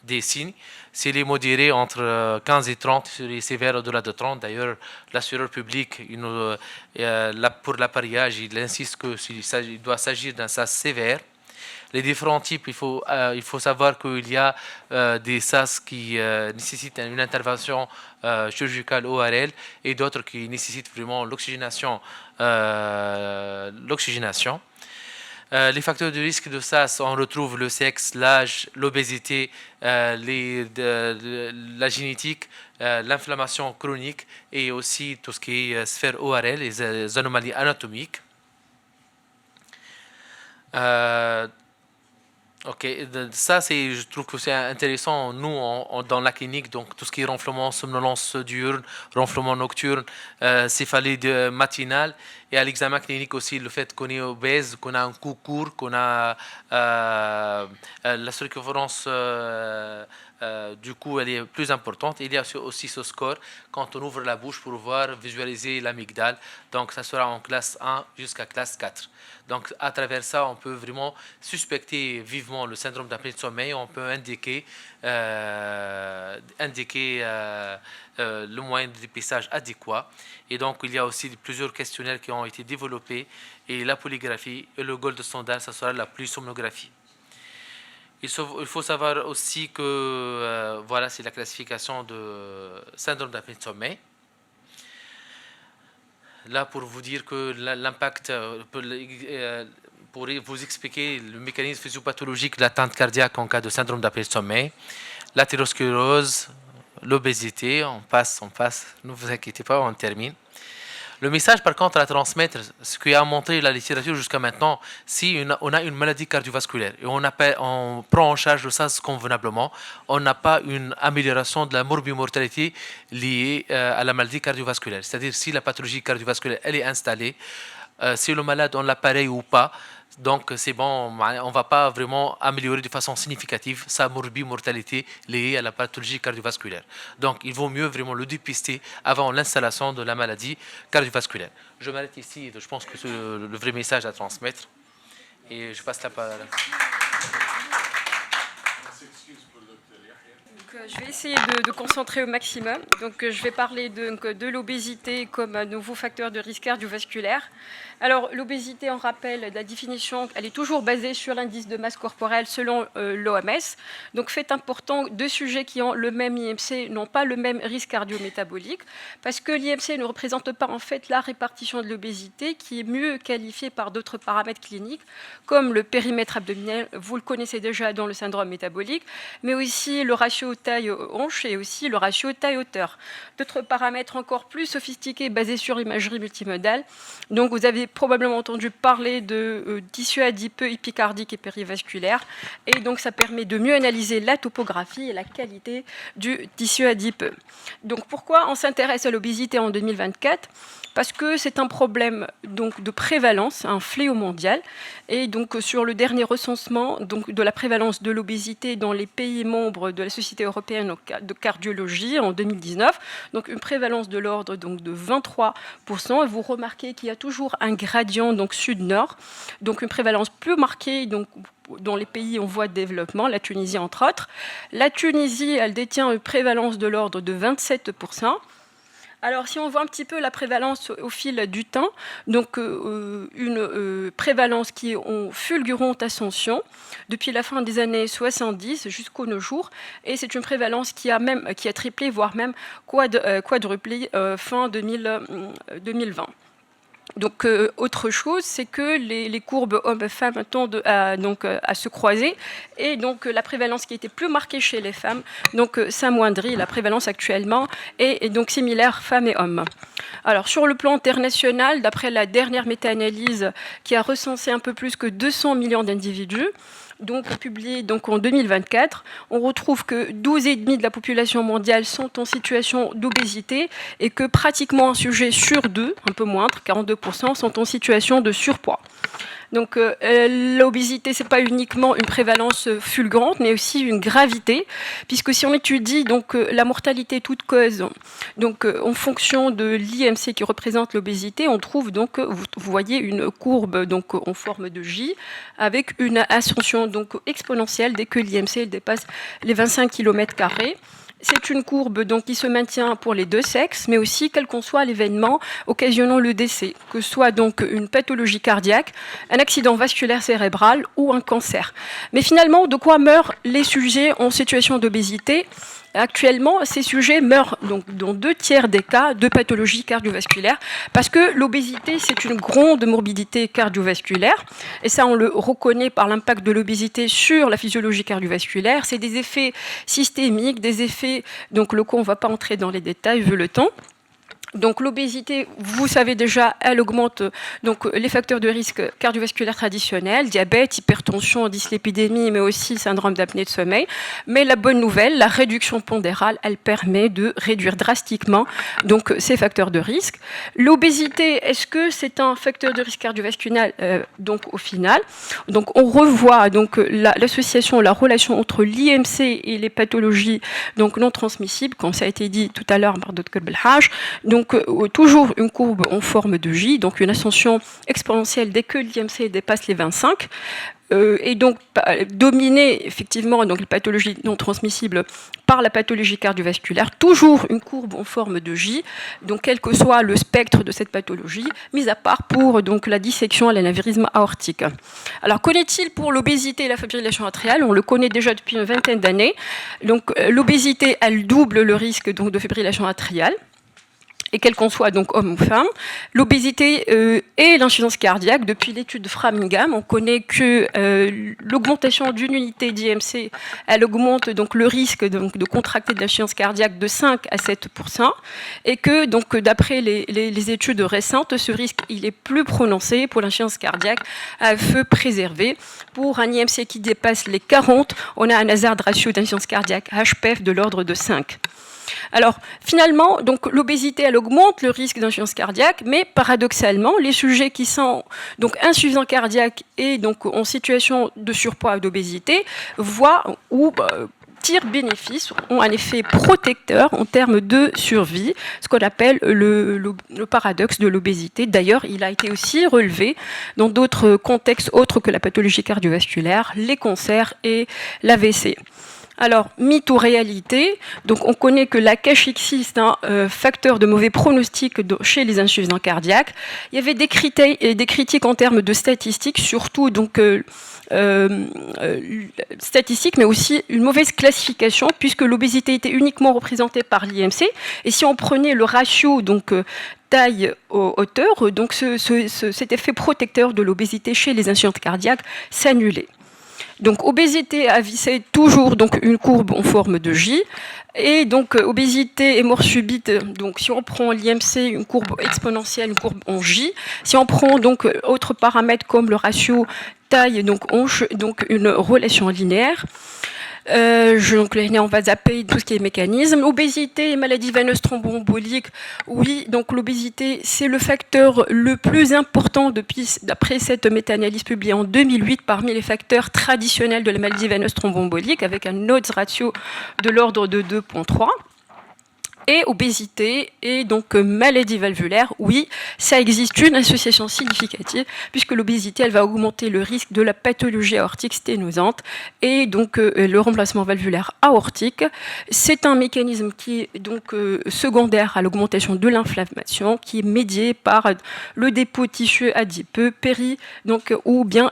des signes. S'il est modéré entre 15 et 30, s'il est sévère au-delà de 30, d'ailleurs, l'assureur public, pour l'appareillage, il insiste qu'il doit s'agir d'un SAS sévère. Les différents types, il faut savoir qu'il y a des SAS qui nécessitent une intervention chirurgicale ORL et d'autres qui nécessitent vraiment l'oxygénation. Les facteurs de risque de SAS, on retrouve le sexe, l'âge, l'obésité, la génétique, l'inflammation chronique et aussi tout ce qui est sphère ORL, les anomalies anatomiques. Ok, ça je trouve que c'est intéressant. Nous, dans la clinique, donc tout ce qui est renflement, somnolence diurne, renflement nocturne, céphalée matinale, et à l'examen clinique aussi, le fait qu'on est obèse, qu'on a un cou court, qu'on a la circonférence du coup, elle est plus importante. Il y a aussi ce score quand on ouvre la bouche pour voir visualiser l'amygdale. Donc, ça sera en classe 1 jusqu'à classe 4. Donc, à travers ça, on peut vraiment suspecter vivement le syndrome d'apnée de sommeil. On peut indiquer le moyen de dépistage adéquat. Et donc, il y a aussi plusieurs questionnaires qui ont été développés. Et la polygraphie et le gold standard, ça sera la polysomnographie. Il faut savoir aussi que voilà, c'est la classification de syndrome d'apnée de sommeil. Là, pour vous dire que l'impact, pour vous expliquer le mécanisme physiopathologique de l'atteinte cardiaque en cas de syndrome d'apnée de sommeil, l'athérosclérose, l'obésité, on passe, ne vous inquiétez pas, on termine. Le message, par contre, à transmettre, ce qui a montré la littérature jusqu'à maintenant, si on a une maladie cardiovasculaire et on prend en charge le SAS convenablement, on n'a pas une amélioration de la morbimortalité liée à la maladie cardiovasculaire. C'est-à-dire si la pathologie cardiovasculaire elle est installée, si le malade on l'appareille ou pas, donc c'est bon, on ne va pas vraiment améliorer de façon significative sa morbimortalité liée à la pathologie cardiovasculaire. Donc il vaut mieux vraiment le dépister avant l'installation de la maladie cardiovasculaire. Je m'arrête ici, je pense que c'est le vrai message à transmettre. Et je passe la parole.
Je vais essayer de concentrer au maximum. Donc, je vais parler de l'obésité comme un nouveau facteur de risque cardiovasculaire. Alors, l'obésité, on rappelle la définition, elle est toujours basée sur l'indice de masse corporelle selon l'OMS. Donc, fait important, deux sujets qui ont le même IMC n'ont pas le même risque cardio-métabolique parce que l'IMC ne représente pas en fait la répartition de l'obésité qui est mieux qualifiée par d'autres paramètres cliniques comme le périmètre abdominal, vous le connaissez déjà dans le syndrome métabolique, mais aussi le ratio taille-hanche et aussi le ratio taille-hauteur. D'autres paramètres encore plus sophistiqués basés sur l'imagerie multimodale. Donc, vous avez probablement entendu parler de tissu adipeux épicardique et périvasculaire. Et donc, ça permet de mieux analyser la topographie et la qualité du tissu adipeux. Donc, pourquoi on s'intéresse à l'obésité en 2024 ? Parce que c'est un problème donc, de prévalence, un fléau mondial. Et donc, sur le dernier recensement donc, de la prévalence de l'obésité dans les pays membres de la Société européenne de cardiologie en 2019, donc une prévalence de l'ordre donc, de 23%. Et vous remarquez qu'il y a toujours un gradient donc, sud-nord, donc une prévalence plus marquée donc, dans les pays en voie de développement, la Tunisie entre autres. La Tunisie, elle détient une prévalence de l'ordre de 27%. Alors, si on voit un petit peu la prévalence au fil du temps, donc une prévalence qui est en fulgurante ascension depuis la fin des années 70 jusqu'aux nos jours, et c'est une prévalence qui a triplé, voire même quadruplé fin 2020. Donc, autre chose, c'est que les courbes hommes-femmes tendent à se croiser et donc la prévalence qui était plus marquée chez les femmes s'amoindrit. La prévalence actuellement est donc similaire femmes et hommes. Alors, sur le plan international, d'après la dernière méta-analyse qui a recensé un peu plus que 200 millions d'individus, donc publié donc en 2024, on retrouve que 12,5% de la population mondiale sont en situation d'obésité et que pratiquement un sujet sur deux, un peu moindre, 42%, sont en situation de surpoids. Donc l'obésité, c'est pas uniquement une prévalence fulgurante, mais aussi une gravité, puisque si on étudie donc la mortalité toute cause, donc en fonction de l'IMC qui représente l'obésité, on trouve donc, vous voyez une courbe donc en forme de J, avec une ascension donc exponentielle dès que l'IMC dépasse les 25 km². C'est une courbe donc, qui se maintient pour les deux sexes, mais aussi quel qu'en soit l'événement occasionnant le décès, que ce soit donc une pathologie cardiaque, un accident vasculaire cérébral ou un cancer. Mais finalement, de quoi meurent les sujets en situation d'obésité ? Actuellement, ces sujets meurent donc, dans 2/3 des cas de pathologie cardiovasculaire parce que l'obésité, c'est une grande morbidité cardiovasculaire et ça, on le reconnaît par l'impact de l'obésité sur la physiologie cardiovasculaire. C'est des effets systémiques, des effets donc, locaux, on ne va pas entrer dans les détails vu le temps. Donc l'obésité, vous savez déjà, elle augmente donc, les facteurs de risque cardiovasculaire traditionnels, diabète, hypertension, dyslipidémie, mais aussi syndrome d'apnée de sommeil. Mais la bonne nouvelle, la réduction pondérale, elle permet de réduire drastiquement donc, ces facteurs de risque. L'obésité, est-ce que c'est un facteur de risque cardiovasculaire donc, au final? Donc on revoit donc, l'association, la relation entre l'IMC et les pathologies donc, non transmissibles, comme ça a été dit tout à l'heure par Dr Belhaj. Donc, toujours une courbe en forme de J, donc une ascension exponentielle dès que l'IMC dépasse les 25. Et donc dominer effectivement donc, les pathologies non transmissibles par la pathologie cardiovasculaire, toujours une courbe en forme de J, donc quel que soit le spectre de cette pathologie, mis à part pour donc, la dissection à l'anévrisme aortique. Alors qu'en est-il pour l'obésité et la fibrillation atriale? On le connaît déjà depuis une vingtaine d'années. Donc l'obésité, elle double le risque donc, de fibrillation atriale. Et quel qu'on soit donc homme ou femme, l'obésité et l'insuffisance cardiaque, depuis l'étude de Framingham, on connaît que l'augmentation d'une unité d'IMC, elle augmente donc le risque donc, de contracter de l'insuffisance cardiaque de 5 à 7%, et que donc d'après les études récentes, ce risque il est plus prononcé pour l'insuffisance cardiaque à feu préservé. Pour un IMC qui dépasse les 40, on a un hazard ratio d'insuffisance cardiaque HPF de l'ordre de 5. Alors, finalement, donc, l'obésité, elle augmente le risque d'insuffisance cardiaque, mais paradoxalement, les sujets qui sont donc, insuffisants cardiaques et donc, en situation de surpoids ou d'obésité voient ou tirent bénéfice, ont un effet protecteur en termes de survie, ce qu'on appelle le paradoxe de l'obésité. D'ailleurs, il a été aussi relevé dans d'autres contextes autres que la pathologie cardiovasculaire, les cancers et l'AVC. Alors, mythe ou réalité, donc on connaît que la cachexie, c'est un facteur de mauvais pronostic chez les insuffisants cardiaques. Il y avait des critiques en termes de statistiques, surtout donc, statistiques, mais aussi une mauvaise classification, puisque l'obésité était uniquement représentée par l'IMC. Et si on prenait le ratio donc, taille-hauteur, donc cet effet protecteur de l'obésité chez les insuffisants cardiaques s'annulait. Donc, obésité avissée, toujours donc, une courbe en forme de J. Et donc, obésité et mort subite, donc, si on prend l'IMC, une courbe exponentielle, une courbe en J. Si on prend donc, autres paramètres comme le ratio taille, donc une relation linéaire. Donc là, on va zapper tout ce qui est mécanisme. Obésité et maladie veineuse thromboembolique, oui, donc l'obésité, c'est le facteur le plus important d'après cette méta-analyse publiée en 2008 parmi les facteurs traditionnels de la maladie veineuse thromboembolique avec un odds ratio de l'ordre de 2,3. Et obésité et donc maladie valvulaire, oui, ça existe une association significative puisque l'obésité, elle va augmenter le risque de la pathologie aortique sténosante et donc le remplacement valvulaire aortique. C'est un mécanisme qui est donc secondaire à l'augmentation de l'inflammation qui est médié par le dépôt de tissu adipeux donc, ou bien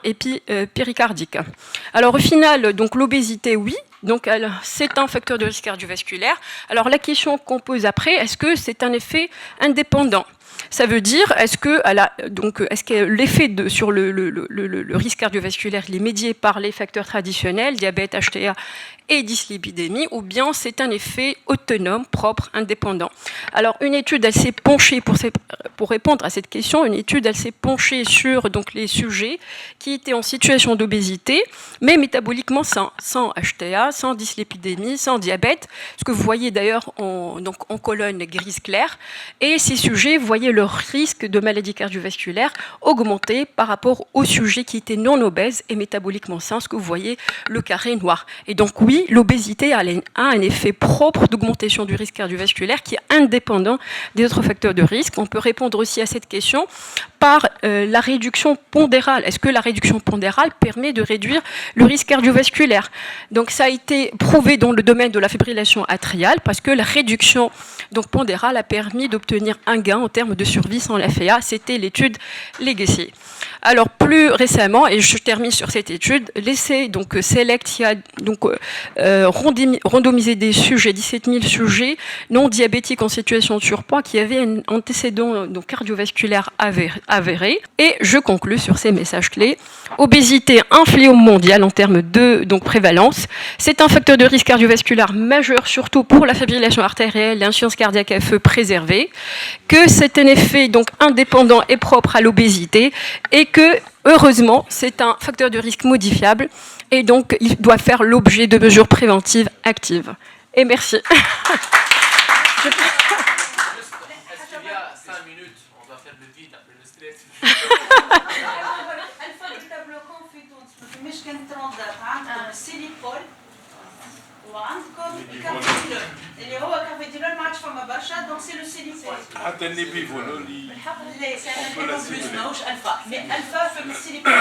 péricardique. Alors au final, donc l'obésité, oui. Donc, c'est un facteur de risque cardiovasculaire. Alors, la question qu'on pose après, est-ce que c'est un effet indépendant ? Ça veut dire, est-ce que l'effet sur le risque cardiovasculaire il est médié par les facteurs traditionnels, diabète, HTA et dyslipidémie, ou bien c'est un effet autonome, propre, indépendant. Alors, une étude, elle s'est penchée, pour répondre à cette question, une étude, elle s'est penchée sur donc, les sujets qui étaient en situation d'obésité, mais métaboliquement sans HTA, sans dyslipidémie, sans diabète, ce que vous voyez d'ailleurs en colonne grise claire. Et ces sujets, vous voyez voyez leur risque de maladie cardiovasculaire augmenter par rapport aux sujets qui étaient non obèses et métaboliquement sains, ce que vous voyez, le carré noir. Et donc oui, l'obésité a un effet propre d'augmentation du risque cardiovasculaire qui est indépendant des autres facteurs de risque. On peut répondre aussi à cette question par la réduction pondérale. Est-ce que la réduction pondérale permet de réduire le risque cardiovasculaire? Donc ça a été prouvé dans le domaine de la fibrillation atriale parce que la réduction donc, pondérale a permis d'obtenir un gain en termes de survie sans la FA. C'était l'étude Legacy. Alors plus récemment, et je termine sur cette étude, l'essai donc SELECT qui a donc randomisé des sujets, 17 000 sujets non diabétiques en situation de surpoids qui avaient un antécédent donc, cardiovasculaire avéré. Et je conclus sur ces messages clés. Obésité, un fléau mondial en termes de donc, prévalence. C'est un facteur de risque cardiovasculaire majeur, surtout pour la fibrillation artérielle, l'insuffisance cardiaque à feu préservée. Que c'est un effet donc, indépendant et propre à l'obésité et que, heureusement, c'est un facteur de risque modifiable et donc il doit faire l'objet de mesures préventives actives. Et merci.
Est-ce qu'il y a 5 minutes? On va faire le vide après le stress.
اللي هو كافيتيلول ما عادش فما برشا دونك سي لو سيليكول
حتى النيبيفولو اللي
لا سي ان بلوس ماهوش الفا مي الفا في السيليكول